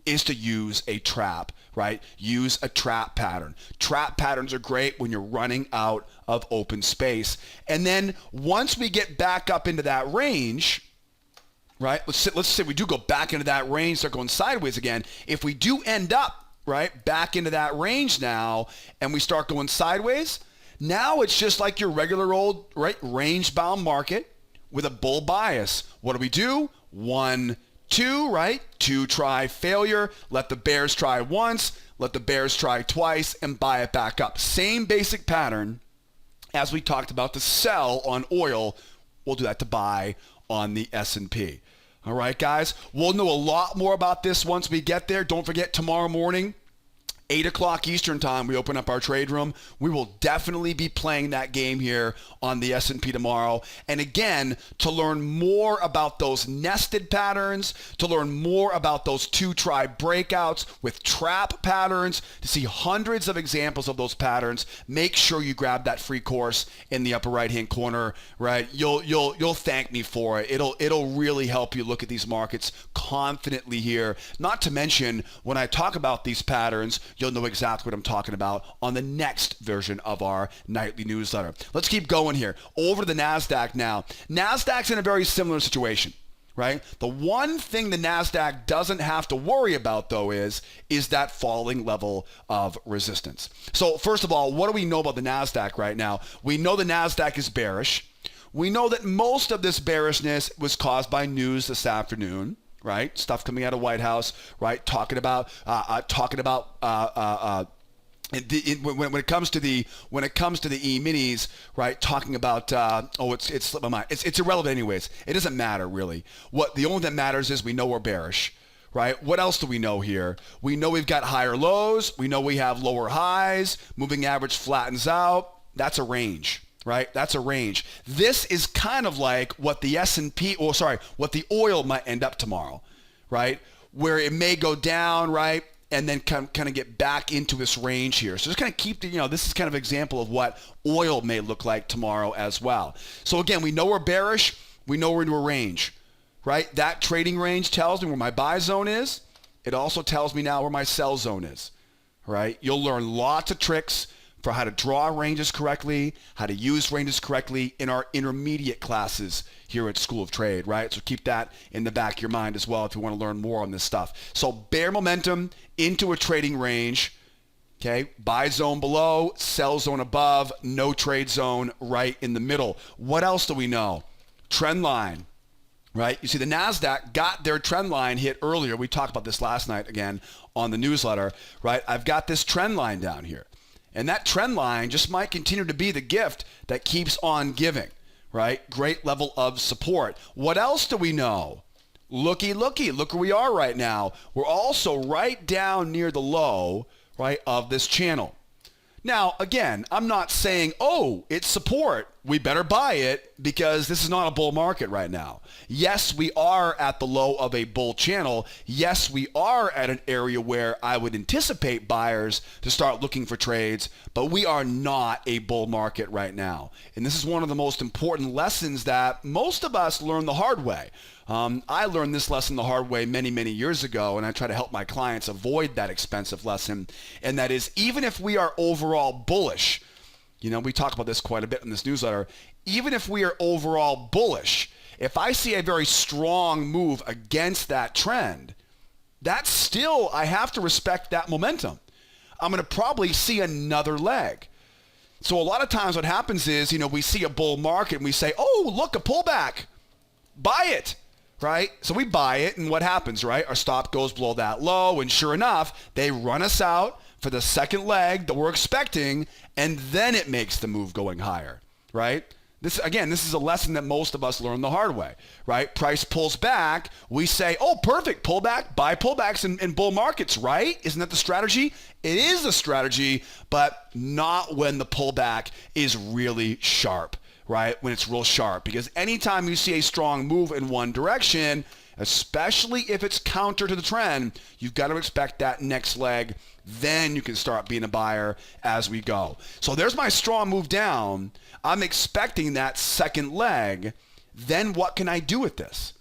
is to use a trap, right? Use a trap pattern. Trap patterns are great when you're running out of open space. And then once we get back up into that range, right? Let's say we do go back into that range, start going sideways again. If we do end up, right, back into that range now and we start going sideways, now it's just like your regular old, right, range-bound market with a bull bias. What do? 1, 2, right? 2 try failure. Let the bears try once. Let the bears try twice and buy it back up. Same basic pattern as we talked about to sell on oil. We'll do that to buy on the S&P. All right, guys? We'll know a lot more about this once we get there. Don't forget, tomorrow morning, 8 o'clock Eastern time, we open up our trade room. We will definitely be playing that game here on the S&P tomorrow. And again, to learn more about those nested patterns, to learn more about those 2-try breakouts with trap patterns, to see hundreds of examples of those patterns, make sure you grab that free course in the upper right-hand corner, right? You'll thank me for it. It'll really help you look at these markets confidently here. Not to mention, when I talk about these patterns, you'll know exactly what I'm talking about on the next version of our nightly newsletter. Let's keep going here. Over to the Nasdaq now. Nasdaq's in a very similar situation, right? The one thing the Nasdaq doesn't have to worry about, though, is that falling level of resistance. So first of all, what do we know about the Nasdaq right now? We know the Nasdaq is bearish. We know that most of this bearishness was caused by news this afternoon, right? Stuff coming out of White House, right? Talking about when it comes to the E-minis, right? Talking about it slipped my mind. It's irrelevant anyways. It doesn't matter really. The only that matters is we know we're bearish, right? What else do we know here? We know we've got higher lows. We know we have lower highs. Moving average flattens out. That's a range. Right? That's a range. This is kind of like what the what the oil might end up tomorrow, right? Where it may go down, right? And then kind of get back into this range here. So just kind of keep this is kind of an example of what oil may look like tomorrow as well. So again, we know we're bearish. We know we're into a range, right? That trading range tells me where my buy zone is. It also tells me now where my sell zone is, right? You'll learn lots of tricks for how to draw ranges correctly, how to use ranges correctly in our intermediate classes here at School of Trade, right? So keep that in the back of your mind as well if you want to learn more on this stuff. So bear momentum into a trading range, okay? Buy zone below, sell zone above, no trade zone right in the middle. What else do we know? Trend line, right? You see the Nasdaq got their trend line hit earlier. We talked about this last night again on the newsletter, right? I've got this trend line down here. And that trend line just might continue to be the gift that keeps on giving, right? Great level of support. What else do we know? Looky, looky, look where we are right now. We're also right down near the low, right, of this channel. Now, again, I'm not saying, oh, it's support, we better buy it because this is not a bull market right now. Yes, we are at the low of a bull channel. Yes, we are at an area where I would anticipate buyers to start looking for trades, but we are not a bull market right now. And this is one of the most important lessons that most of us learn the hard way. I learned this lesson the hard way many, many years ago, and I try to help my clients avoid that expensive lesson. And that is, even if we are overall bullish, you know, we talk about this quite a bit in this newsletter, even if we are overall bullish, if I see a very strong move against that trend, that's still, I have to respect that momentum. I'm going to probably see another leg. So a lot of times what happens is, you know, we see a bull market and we say, oh, look, a pullback, buy it. Right? So we buy it, and what happens, right? Our stop goes below that low, and sure enough, they run us out for the second leg that we're expecting, and then it makes the move going higher, right? This is a lesson that most of us learn the hard way, right? Price pulls back, we say, oh, perfect, pullback, buy pullbacks in bull markets, right? Isn't that the strategy? It is the strategy, but not when the pullback is really sharp. Right? When it's real sharp, because anytime you see a strong move in one direction, especially if it's counter to the trend, you've got to expect that next leg. Then you can start being a buyer as we go. So there's my strong move down. I'm expecting that second leg. Then what can I do with this?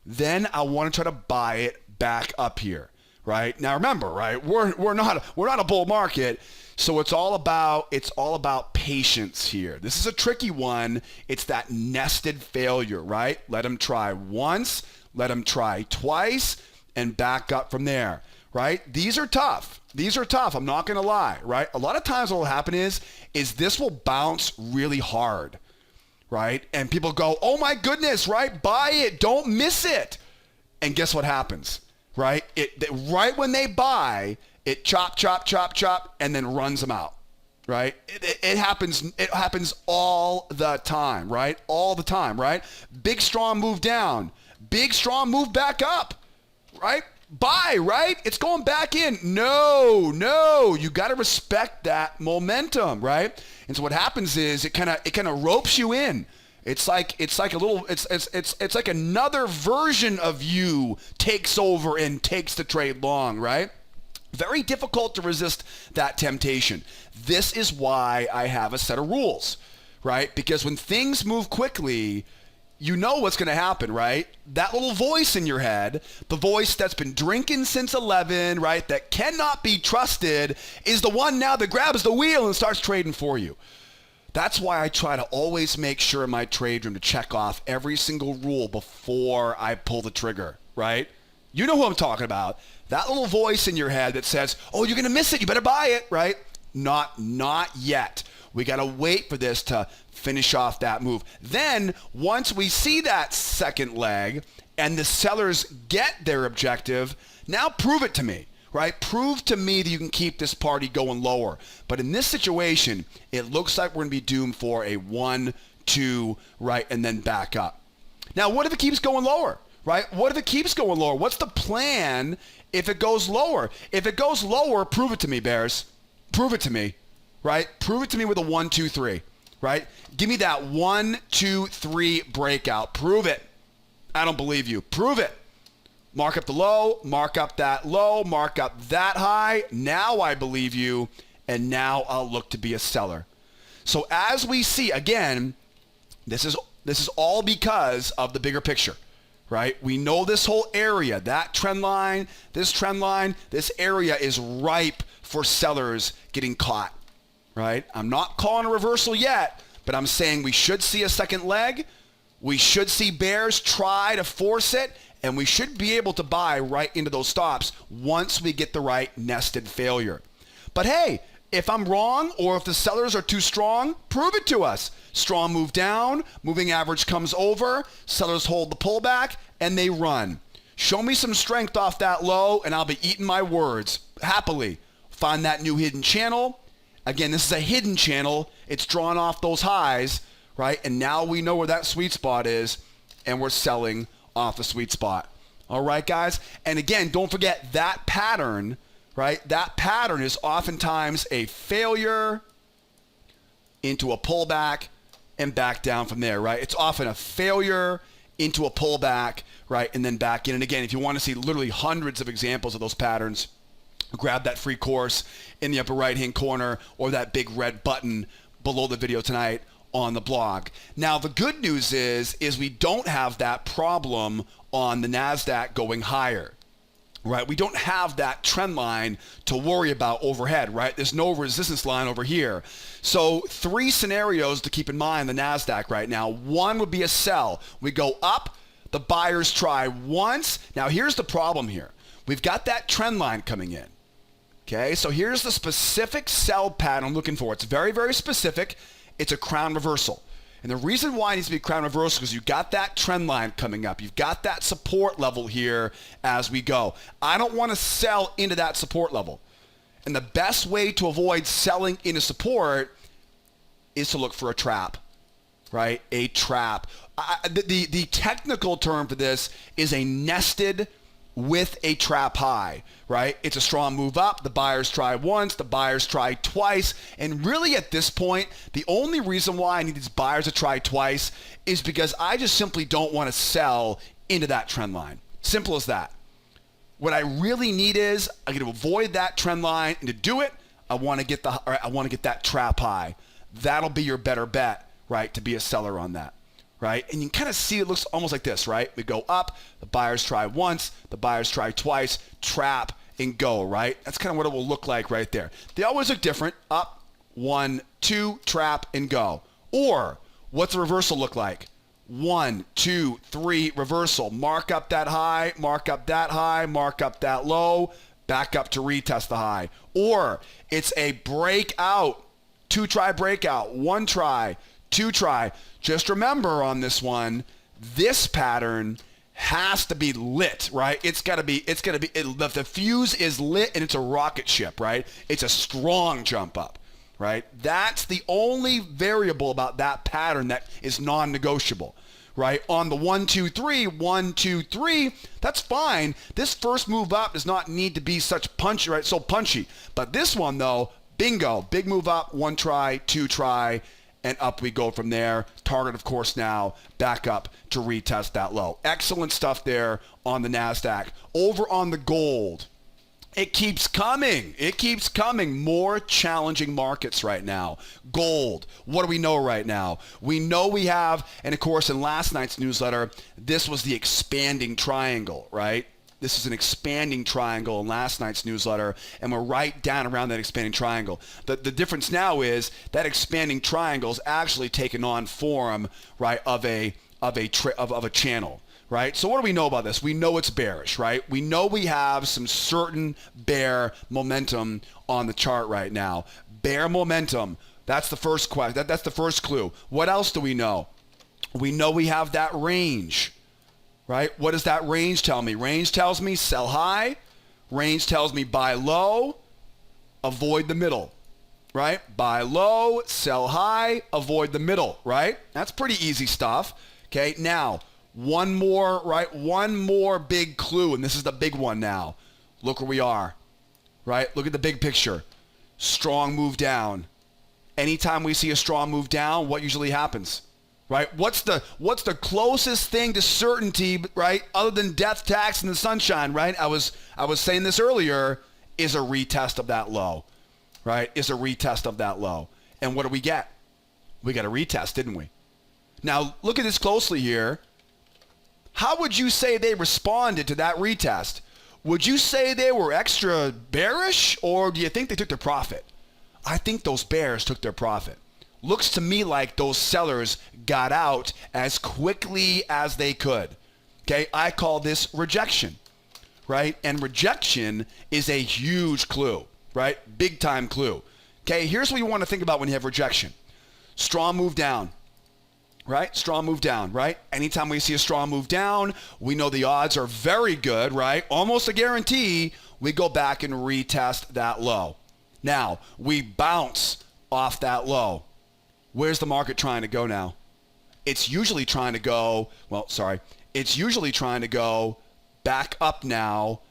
Then I want to try to buy it back up here. Right? Now remember, right? We're not a bull market. So it's all about patience here. This is a tricky one. It's that nested failure, right? Let them try once, let them try twice, and back up from there, right? These are tough. I'm not going to lie, right? A lot of times what will happen is this will bounce really hard, right? And people go, oh my goodness, right? Buy it. Don't miss it. And guess what happens, right? Right when they buy, it chop, and then runs them out, right? It happens all the time, right? All the time, right? Big, strong move down. Big, strong move back up, right? Buy, right? It's going back in. No. You got to respect that momentum, right? And so what happens is it kind of ropes you in. It's like another version of you takes over and takes the trade long, right? Very difficult to resist that temptation. This is why I have a set of rules, right? Because when things move quickly, you know what's going to happen, right? That little voice in your head, the voice that's been drinking since 11, right, that cannot be trusted, is the one now that grabs the wheel and starts trading for you. That's why I try to always make sure in my trade room to check off every single rule before I pull the trigger, right? You know who I'm talking about. That little voice in your head that says, oh, you're going to miss it. You better buy it, right? Not yet. We got to wait for this to finish off that move. Then once we see that second leg and the sellers get their objective, now prove it to me, right? Prove to me that you can keep this party going lower. But in this situation, it looks like we're going to be doomed for a 1, 2, right, and then back up. Now, what if it keeps going lower? Right? What if it keeps going lower? What's the plan if it goes lower? If it goes lower, prove it to me, Bears. Prove it to me, right? Prove it to me with a 1, 2, 3, right? Give me that 1, 2, 3 breakout. Prove it. I don't believe you. Prove it. Mark up the low, mark up that low, mark up that high. Now I believe you, and now I'll look to be a seller. So as we see, again, this is all because of the bigger picture. Right? We know this whole area, that trend line, this area is ripe for sellers getting caught. right? I'm not calling a reversal yet, but I'm saying we should see a second leg. We should see bears try to force it, and we should be able to buy right into those stops once we get the right nested failure. But hey, if I'm wrong or if the sellers are too strong, prove it to us. Strong move down, moving average comes over, sellers hold the pullback, and they run. Show me some strength off that low, and I'll be eating my words happily. Find that new hidden channel. Again, this is a hidden channel. It's drawn off those highs, right? And now we know where that sweet spot is, and we're selling off the sweet spot. All right, guys? And again, don't forget that pattern, right? That pattern is oftentimes a failure into a pullback and back down from there, right? It's often a failure into a pullback, right? And then back in. And again, if you want to see literally hundreds of examples of those patterns, grab that free course in the upper right-hand corner or that big red button below the video tonight on the blog. Now, the good news is we don't have that problem on the Nasdaq going higher, right? We don't have that trend line to worry about overhead, right? There's no resistance line over here. So 3 scenarios to keep in mind the Nasdaq right now. One would be a sell. We go up, the buyers try once. Now, here's the problem here. We've got that trend line coming in. Okay, so here's the specific sell pattern I'm looking for. It's very, very specific. It's a crown reversal. And the reason why it needs to be a crown reversal is because you've got that trend line coming up. You've got that support level here as we go. I don't want to sell into that support level. And the best way to avoid selling into support is to look for a trap, right? A trap. The technical term for this is a nested with a trap high, right? It's a strong move up. The buyers try once, the buyers try twice. And really at this point, the only reason why I need these buyers to try twice is because I just simply don't want to sell into that trend line. Simple as that. What I really need is I'm going to avoid that trend line, and to do it, I want to get that trap high. That'll be your better bet, right? To be a seller on that. Right? And you can kind of see it looks almost like this, right? We go up, the buyers try once, the buyers try twice, trap, and go, right? That's kind of what it will look like right there. They always look different. Up, 1, 2, trap, and go. Or what's the reversal look like? 1, 2, 3, reversal. Mark up that high, mark up that high, mark up that low, back up to retest the high. Or it's a breakout, 2 try breakout, 1 try, 2 try. Just remember on this one, this pattern has to be lit, right? The fuse is lit and it's a rocket ship, right? It's a strong jump up, right? That's the only variable about that pattern that is non-negotiable, right? On the 1, 2, 3, 1, 2, 3, that's fine. This first move up does not need to be such punchy, right? So punchy. But this one though, bingo, big move up, 1 try, 2 try, and up we go from there. Target, of course, now back up to retest that low. Excellent stuff there on the Nasdaq. Over on the gold, it keeps coming. It keeps coming. More challenging markets right now. Gold, what do we know right now? We know we have, and of course, in last night's newsletter, this was the expanding triangle, right? This is an expanding triangle in last night's newsletter, and we're right down around that expanding triangle. The difference now is that expanding triangle is actually taken on form, right, of a channel, right? So what do we know about this? We know it's bearish, right? We know we have some certain bear momentum on the chart right now. Bear momentum. That's the first question. That's the first clue. What else do we know? We know we have that range. Right? What does that range tell me? Range tells me sell high. Range tells me buy low, avoid the middle. Right? Buy low, sell high, avoid the middle. Right? That's pretty easy stuff. Okay, now, one more, right? One more big clue, and this is the big one now. Look where we are. Right? Look at the big picture. Strong move down. Anytime we see a strong move down, what usually happens? Right? What's the closest thing to certainty, right, other than death, tax, and the sunshine, right? I was saying this earlier, is a retest of that low, right? Is a retest of that low. And what do we get? We got a retest, didn't we? Now, look at this closely here. How would you say they responded to that retest? Would you say they were extra bearish, or do you think they took their profit? I think those bears took their profit. Looks to me like those sellers got out as quickly as they could. Okay, I call this rejection, right? And rejection is a huge clue, right? Big time clue. Okay, here's what you want to think about when you have rejection. Strong move down, right? Strong move down, right? Anytime we see a strong move down, we know the odds are very good, right? Almost a guarantee we go back and retest that low. Now, we bounce off that low. Where's the market trying to go now? It's usually trying to go, it's usually trying to go back up now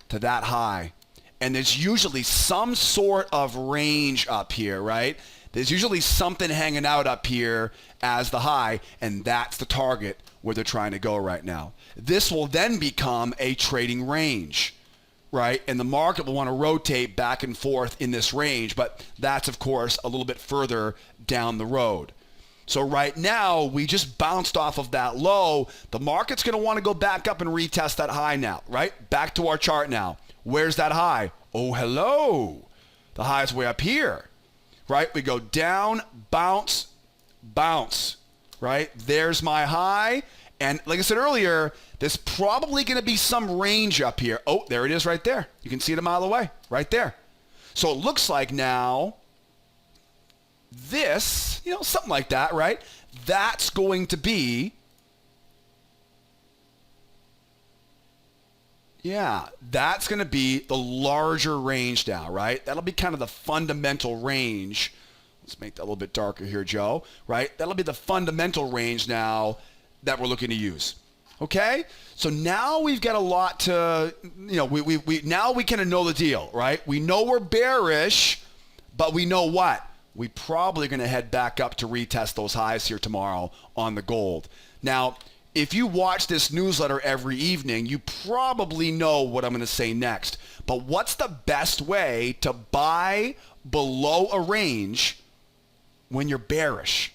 to that high. And there's usually some sort of range up here, right? There's usually something hanging out up here as the high, and that's the target where they're trying to go right now. This will then become a trading range, right? And the market will want to rotate back and forth in this range, but that's, of course, a little bit further down the road. So right now, we just bounced off of that low. The market's going to want to go back up and retest that high now, right? Back to our chart now. Where's that high? Oh, hello. The high is way up here, right? We go down, bounce, bounce, right? There's my high. And like I said earlier, there's probably going to be some range up here. Oh, there it is right there. You can see it a mile away, right there. So it looks like now this, something like that, right? That's going to be, that's going to be the larger range now, right? That'll be kind of the fundamental range. Let's make that a little bit darker here, Joe, right? That'll be the fundamental range now that we're looking to use. Okay? So now we've got a lot to, we now we kind of know the deal, right? We know we're bearish, but we know what? We probably going to head back up to retest those highs here tomorrow on the gold. Now, if you watch this newsletter every evening, you probably know what I'm going to say next. But what's the best way to buy below a range when you're bearish,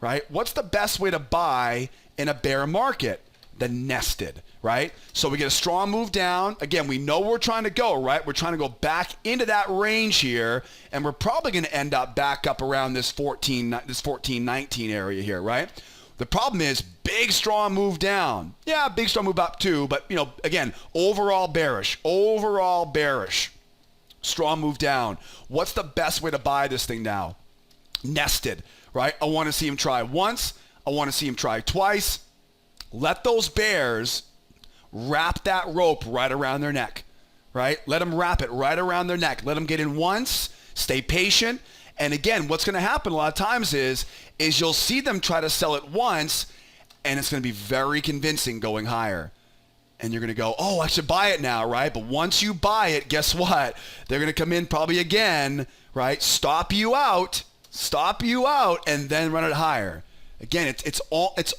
right? What's the best way to buy in a bear market? The nested, right? So we get a strong move down. Again, we know where we're trying to go, right? We're trying to go back into that range here, and we're probably going to end up back up around this 1419 area here, right? The problem is big, strong move down. Yeah, big, strong move up too, but, again, overall bearish. Strong move down. What's the best way to buy this thing now? Nested, right? I want to see him try once. I want to see him try twice. Let those bears wrap that rope right around their neck, right? Let them wrap it right around their neck. Let them get in once, stay patient. And again, what's going to happen a lot of times is you'll see them try to sell it once, and it's going to be very convincing going higher. And you're going to go, oh, I should buy it now, right? But once you buy it, guess what? They're going to come in probably again, right? Stop you out, and then run it higher. Again, it's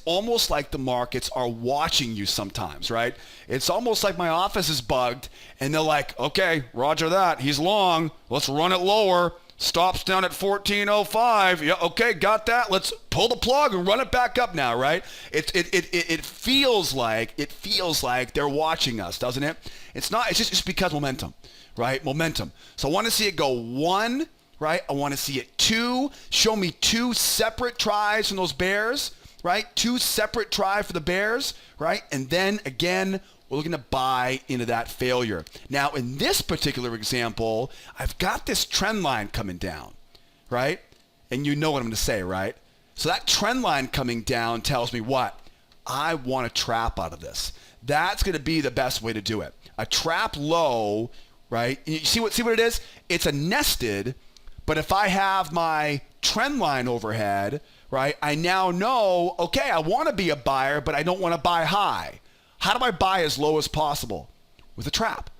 almost like the markets are watching you sometimes, right? It's almost like my office is bugged, and they're like, okay, roger that. He's long. Let's run it lower. Stops down at 1405. Yeah, okay, got that. Let's pull the plug and run it back up now, right? It feels like they're watching us, doesn't it? It's not. It's just because momentum, right? Momentum. So I want to see it go one. Right? I want to see it two. Show me two separate tries from those bears, right? Two separate try for the bears, right? And then again, we're looking to buy into that failure. Now, in this particular example, I've got this trend line coming down, right? And you know what I'm going to say, right? So that trend line coming down tells me what? I want a trap out of this. That's going to be the best way to do it. A trap low, right? You see what it is? It's a nested. But if I have my trend line overhead, right, I now know, okay, I want to be a buyer, but I don't want to buy high. How do I buy as low as possible? With a trap,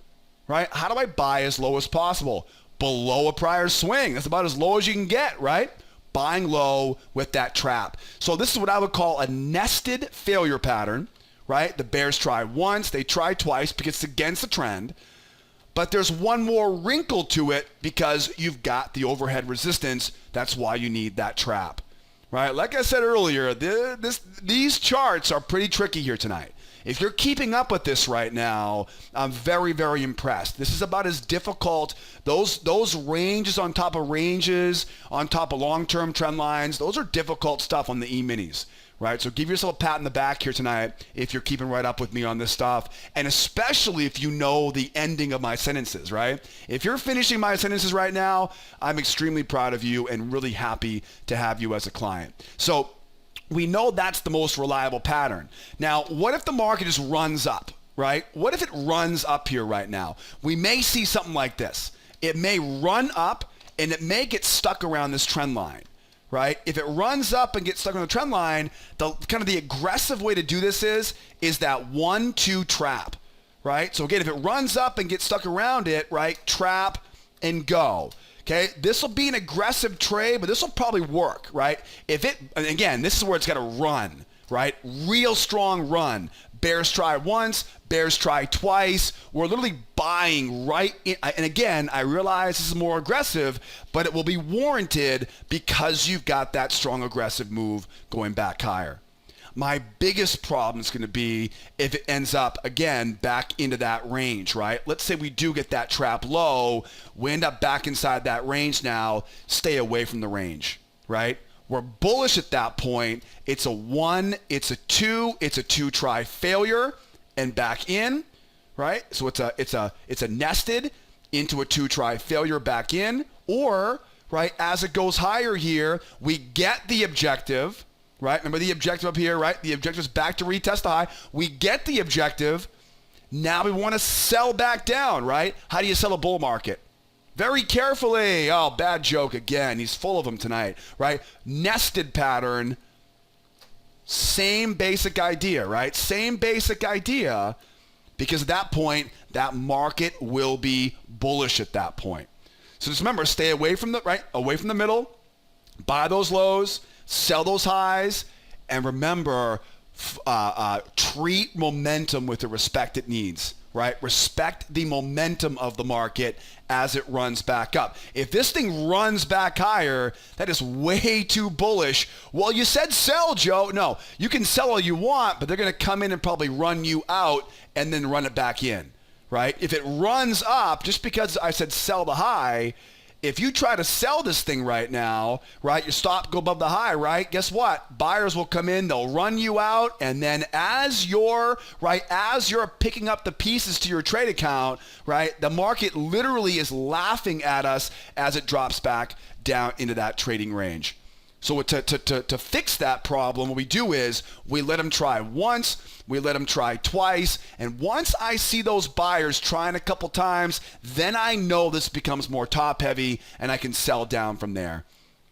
right? How do I buy as low as possible? Below a prior swing. That's about as low as you can get, right? Buying low with that trap. So this is what I would call a nested failure pattern, right? The bears try once, they try twice because it's against the trend. But there's one more wrinkle to it because you've got the overhead resistance. That's why you need that trap, right? Like I said earlier, these charts are pretty tricky here tonight. If you're keeping up with this right now, I'm very, very impressed. This is about as difficult. Those ranges on top of ranges, on top of long-term trend lines, those are difficult stuff on the E-minis, right? So give yourself a pat in the back here tonight if you're keeping right up with me on this stuff, and especially if you know the ending of my sentences, right? If you're finishing my sentences right now, I'm extremely proud of you and really happy to have you as a client. So we know that's the most reliable pattern. Now, what if the market just runs up, right? What if it runs up here right now? We may see something like this. It may run up and it may get stuck around this trend line, right? If it runs up and gets stuck on the trend line, the aggressive way to do this is that 1-2 trap, right? So again, if it runs up and gets stuck around it, right, trap and go. Okay, this will be an aggressive trade, but this will probably work, right? And again, this is where it's got to run, right? Real strong run. Bears try once, bears try twice. We're literally buying right in. And again, I realize this is more aggressive, but it will be warranted because you've got that strong aggressive move going back higher. My biggest problem is going to be if it ends up, again, back into that range, right? Let's say we do get that trap low. We end up back inside that range now. Stay away from the range, right? We're bullish at that point. It's a 1, it's a 2, it's a 2-try failure and back in, right? So it's a nested into a 2-try failure back in, or, right, as it goes higher here, we get the objective, right? Remember the objective up here, right? The objective is back to retest the high. We get the objective. Now we want to sell back down, right? How do you sell a bull market? Very carefully. Oh, bad joke again. He's full of them tonight, right? Nested pattern. Same basic idea, right? Same basic idea, because at that point, that market will be bullish at that point. So just remember, stay away from away from the middle, buy those lows, sell those highs, and remember, treat momentum with the respect it needs, right? Respect the momentum of the market as it runs back up. If this thing runs back higher, that is way too bullish. Well, you said sell, Joe. No, you can sell all you want, but they're going to come in and probably run you out and then run it back in, right? If it runs up, just because I said sell the high, if you try to sell this thing right now, right, your stop go above the high, right, guess what? Buyers will come in, they'll run you out, and then as you're picking up the pieces to your trade account, right, the market literally is laughing at us as it drops back down into that trading range. So to fix that problem, what we do is we let them try once, we let them try twice, and once I see those buyers trying a couple times, then I know this becomes more top heavy and I can sell down from there.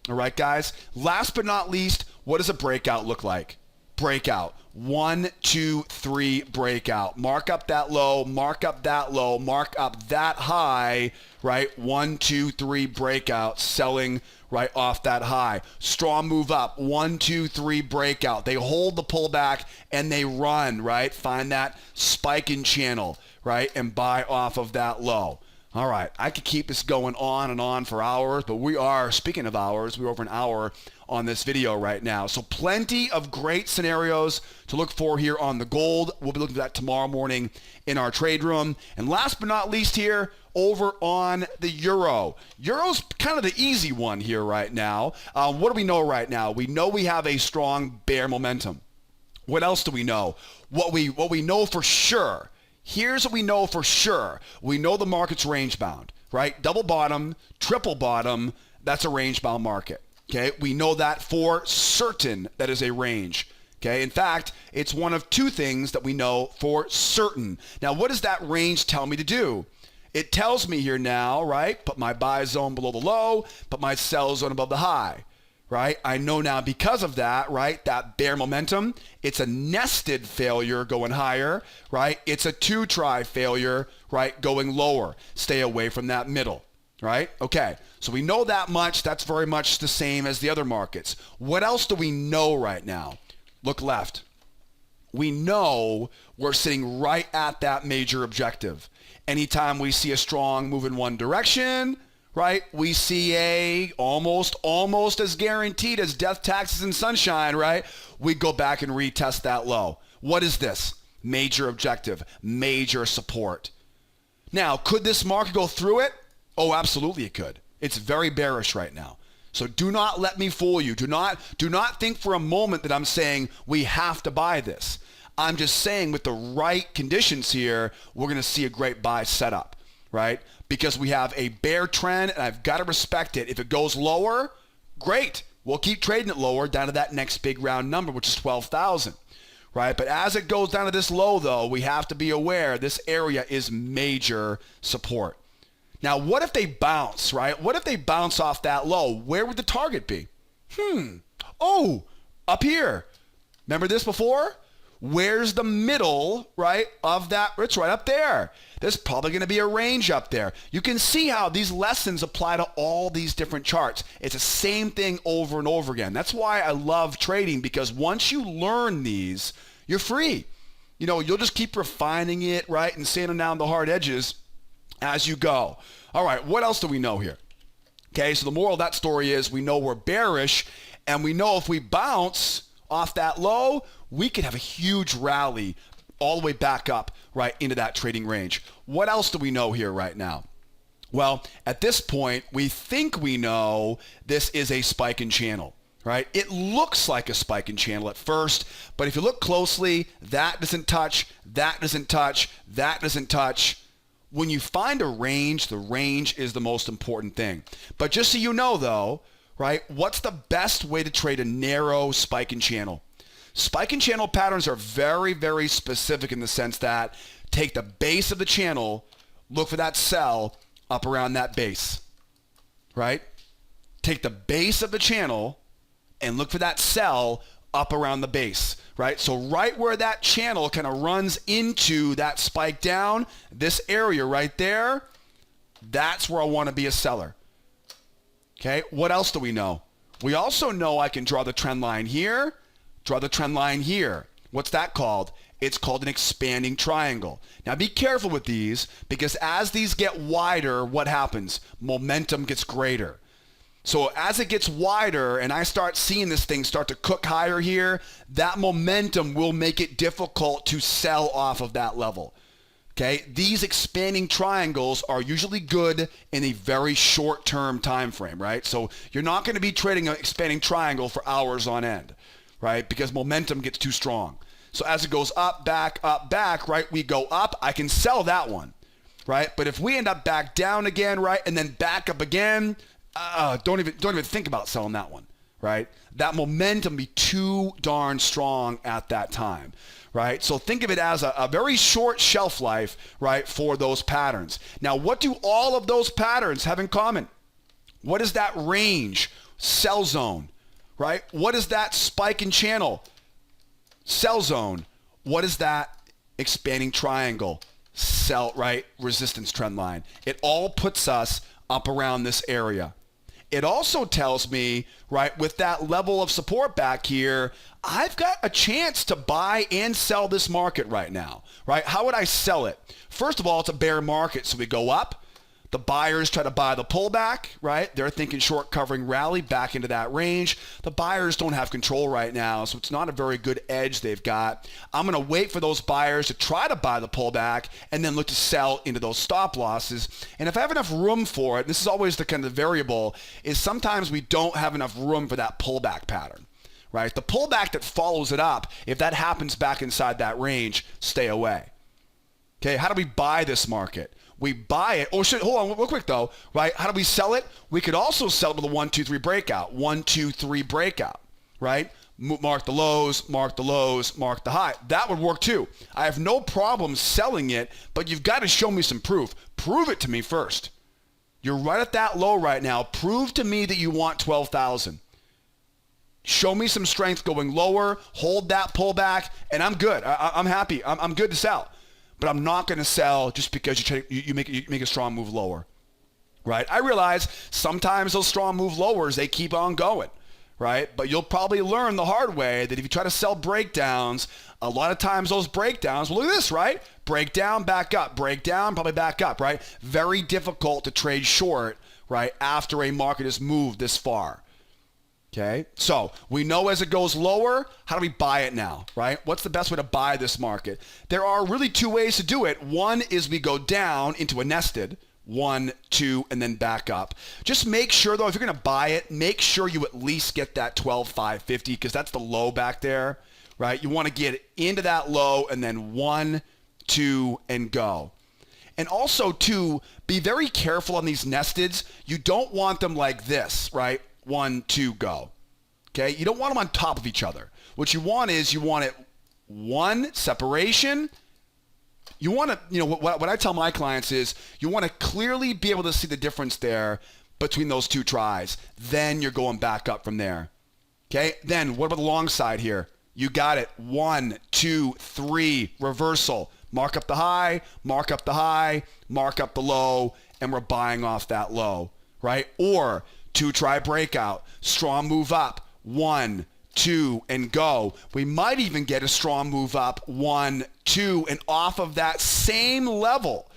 All right, guys? Last but not least, what does a breakout look like? Breakout. 1, 2, 3 breakout. Mark up that low, mark up that low, mark up that high, right? 1, 2, 3 breakout, selling right off that high. Strong move up. 1, 2, 3 breakout. They hold the pullback and they run, right? Find that spike in channel, right? And buy off of that low. All right, I could keep this going on and on for hours, but speaking of hours, we're over an hour on this video right now. So plenty of great scenarios to look for here on the gold. We'll be looking at that tomorrow morning in our trade room. And last but not least here, over on the euro. Euro's kind of the easy one here right now. What do we know right now? We know we have a strong bear momentum. What else do we know? What we know for sure. Here's what we know for sure. We know the market's range bound, right? Double bottom, triple bottom, that's a range bound market. Okay, we know that for certain that is a range. Okay, in fact, it's one of two things that we know for certain. Now, what does that range tell me to do? It tells me here now, right, put my buy zone below the low, put my sell zone above the high, right? I know now because of that, right, that bear momentum, it's a nested failure going higher, right? It's a 2-try failure, right, going lower. Stay away from that middle. Right? Okay. So we know that much. That's very much the same as the other markets. What else do we know right now? Look left. We know we're sitting right at that major objective. Anytime we see a strong move in one direction, right, we see a almost as guaranteed as death, taxes, and sunshine, right? We go back and retest that low. What is this? major objective, major support. Now, could this market go through it? Oh, absolutely it could. It's very bearish right now. So do not let me fool you. Do not think for a moment that I'm saying we have to buy this. I'm just saying with the right conditions here, we're going to see a great buy setup, right? Because we have a bear trend and I've got to respect it. If it goes lower, great. We'll keep trading it lower down to that next big round number, which is 12,000, right? But as it goes down to this low though, we have to be aware this area is major support. Now, what if they bounce, right? What if they bounce off that low? Where would the target be? Oh, up here. Remember this before? Where's the middle, right, of that? It's right up there. There's probably going to be a range up there. You can see how these lessons apply to all these different charts. It's the same thing over and over again. That's why I love trading, because once you learn these, you're free. You know, you'll just keep refining it, right, and sanding down the hard edges as you go. All right, what else do we know here? Okay, so the moral of that story is we know we're bearish, and we know if we bounce off that low, we could have a huge rally all the way back up, right, into that trading range. What else do we know here right now? Well, at this point, we think we know this is a spike in channel, right? It looks like a spike in channel at first, but if you look closely, that doesn't touch, that doesn't touch, that doesn't touch. When you find a range, the range is the most important thing. But just so you know though, right, what's the best way to trade a narrow spike in channel? Spike and channel patterns are very, very specific in the sense that take the base of the channel, look for that sell up around that base, right? Take the base of the channel and look for that sell up around the base, right? So right where that channel kind of runs into that spike down, this area right there, that's where I want to be a seller. Okay, what else do we know? We also know I can draw the trend line here, draw the trend line here. What's that called? It's called an expanding triangle. Now be careful with these, because as these get wider, what happens? Momentum gets greater. So as it gets wider and I start seeing this thing start to cook higher here, that momentum will make it difficult to sell off of that level. Okay, these expanding triangles are usually good in a very short-term time frame, right? So you're not going to be trading an expanding triangle for hours on end, right? Because momentum gets too strong. So as it goes up, back, right? We go up, I can sell that one, right? But if we end up back down again, right, and then back up again, don't even think about selling that one, right? That momentum be too darn strong at that time, right? So think of it as a very short shelf life, right, for those patterns. Now, what do all of those patterns have in common? What is that range? Sell zone, right? What is that spike in channel? Sell zone. What is that expanding triangle? Sell, right? Resistance trend line. It all puts us up around this area. It also tells me, right, with that level of support back here, I've got a chance to buy and sell this market right now, right? How would I sell it? First of all, it's a bear market, so we go up. The buyers try to buy the pullback, right? They're thinking short covering rally back into that range. The buyers don't have control right now, so it's not a very good edge they've got. I'm going to wait for those buyers to try to buy the pullback and then look to sell into those stop losses. And if I have enough room for it, this is always the kind of variable, is sometimes we don't have enough room for that pullback pattern, right? The pullback that follows it up, if that happens back inside that range, stay away. Okay, how do we buy this market? We buy it. Oh, shit, hold on real quick though, right? How do we sell it? We could also sell to the 1, 2, 3 breakout. 1, 2, 3 breakout, right? Mark the lows, mark the lows, mark the high. That would work too. I have no problem selling it, but you've got to show me some proof. Prove it to me first. You're right at that low right now. Prove to me that you want 12,000. Show me some strength going lower, hold that pullback, and I'm good. I'm happy. I'm good to sell. But I'm not going to sell just because you make a strong move lower, right? I realize sometimes those strong move lowers, they keep on going, right? But you'll probably learn the hard way that if you try to sell breakdowns, a lot of times those breakdowns, well, look at this, right? Breakdown, back up, breakdown, probably back up, right? Very difficult to trade short, right, after a market has moved this far. Okay, so we know as it goes lower, how do we buy it now, right? What's the best way to buy this market? There are really two ways to do it. One is we go down into a nested, 1, 2, and then back up. Just make sure, though, if you're going to buy it, make sure you at least get that 12,550 because that's the low back there, right? You want to get into that low and then 1, 2, and go. And also, too, be very careful on these nesteds. You don't want them like this, right? 1, 2, go. Okay? You don't want them on top of each other. What you want is you want it one separation. You want to, what I tell my clients is you want to clearly be able to see the difference there between those two tries. Then you're going back up from there. Okay? Then what about the long side here? You got it. 1, 2, 3, reversal. Mark up the high, mark up the high, mark up the low, and we're buying off that low, right? Or 2 try breakout, strong move up, 1, 2, and go. We might even get a strong move up, 1, 2, and off of that same level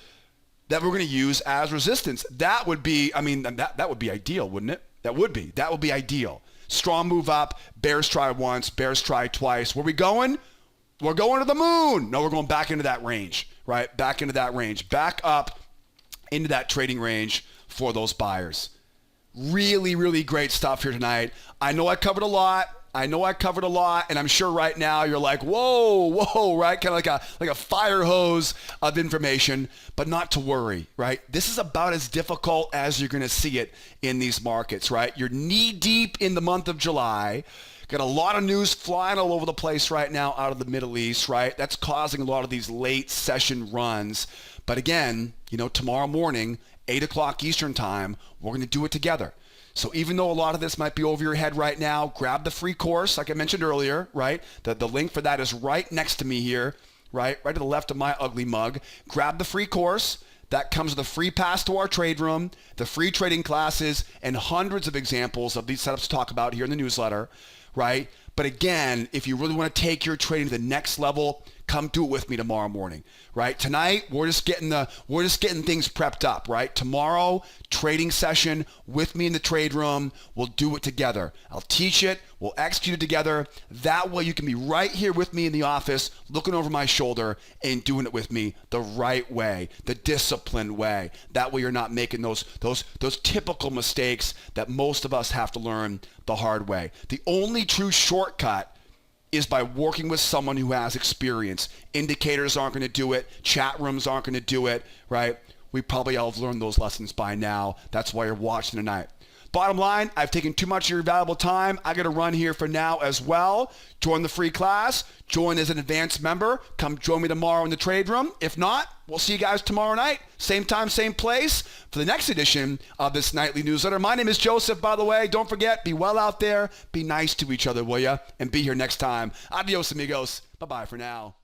that we're going to use as resistance. That would be, that would be ideal, wouldn't it? That would be ideal. Strong move up, bears try once, bears try twice. Where we going? We're going to the moon. No, we're going back into that range, right? Back into that range. Back up into that trading range for those buyers. Really, really great stuff here tonight. I know I covered a lot. And I'm sure right now you're like, whoa, right? Kind of like a fire hose of information, but not to worry, right? This is about as difficult as you're going to see it in these markets, right? You're knee deep in the month of July. Got a lot of news flying all over the place right now out of the Middle East, right? That's causing a lot of these late session runs. But again, tomorrow morning, 8 o'clock Eastern time, we're going to do it together. So even though a lot of this might be over your head right now, grab the free course, like I mentioned earlier, right? The link for that is right next to me here, right to the left of my ugly mug. Grab the free course. That comes with a free pass to our trade room, the free trading classes, and hundreds of examples of these setups to talk about here in the newsletter, right? But again, if you really want to take your trading to the next level, come do it with me tomorrow morning, right? Tonight, we're just getting things prepped up, right? Tomorrow, trading session with me in the trade room. We'll do it together. I'll teach it. We'll execute it together. That way you can be right here with me in the office, looking over my shoulder and doing it with me the right way, the disciplined way. That way you're not making those typical mistakes that most of us have to learn the hard way. The only true shortcut is by working with someone who has experience. Indicators aren't going to do it. Chat rooms aren't going to do it, right? We probably all have learned those lessons by now. That's why you're watching tonight. Bottom line, I've taken too much of your valuable time. I got to run here for now as well. Join the free class. Join as an advanced member. Come join me tomorrow in the trade room. If not, we'll see you guys tomorrow night. Same time, same place for the next edition of this nightly newsletter. My name is Joseph, by the way. Don't forget, be well out there. Be nice to each other, will ya? And be here next time. Adios, amigos. Bye-bye for now.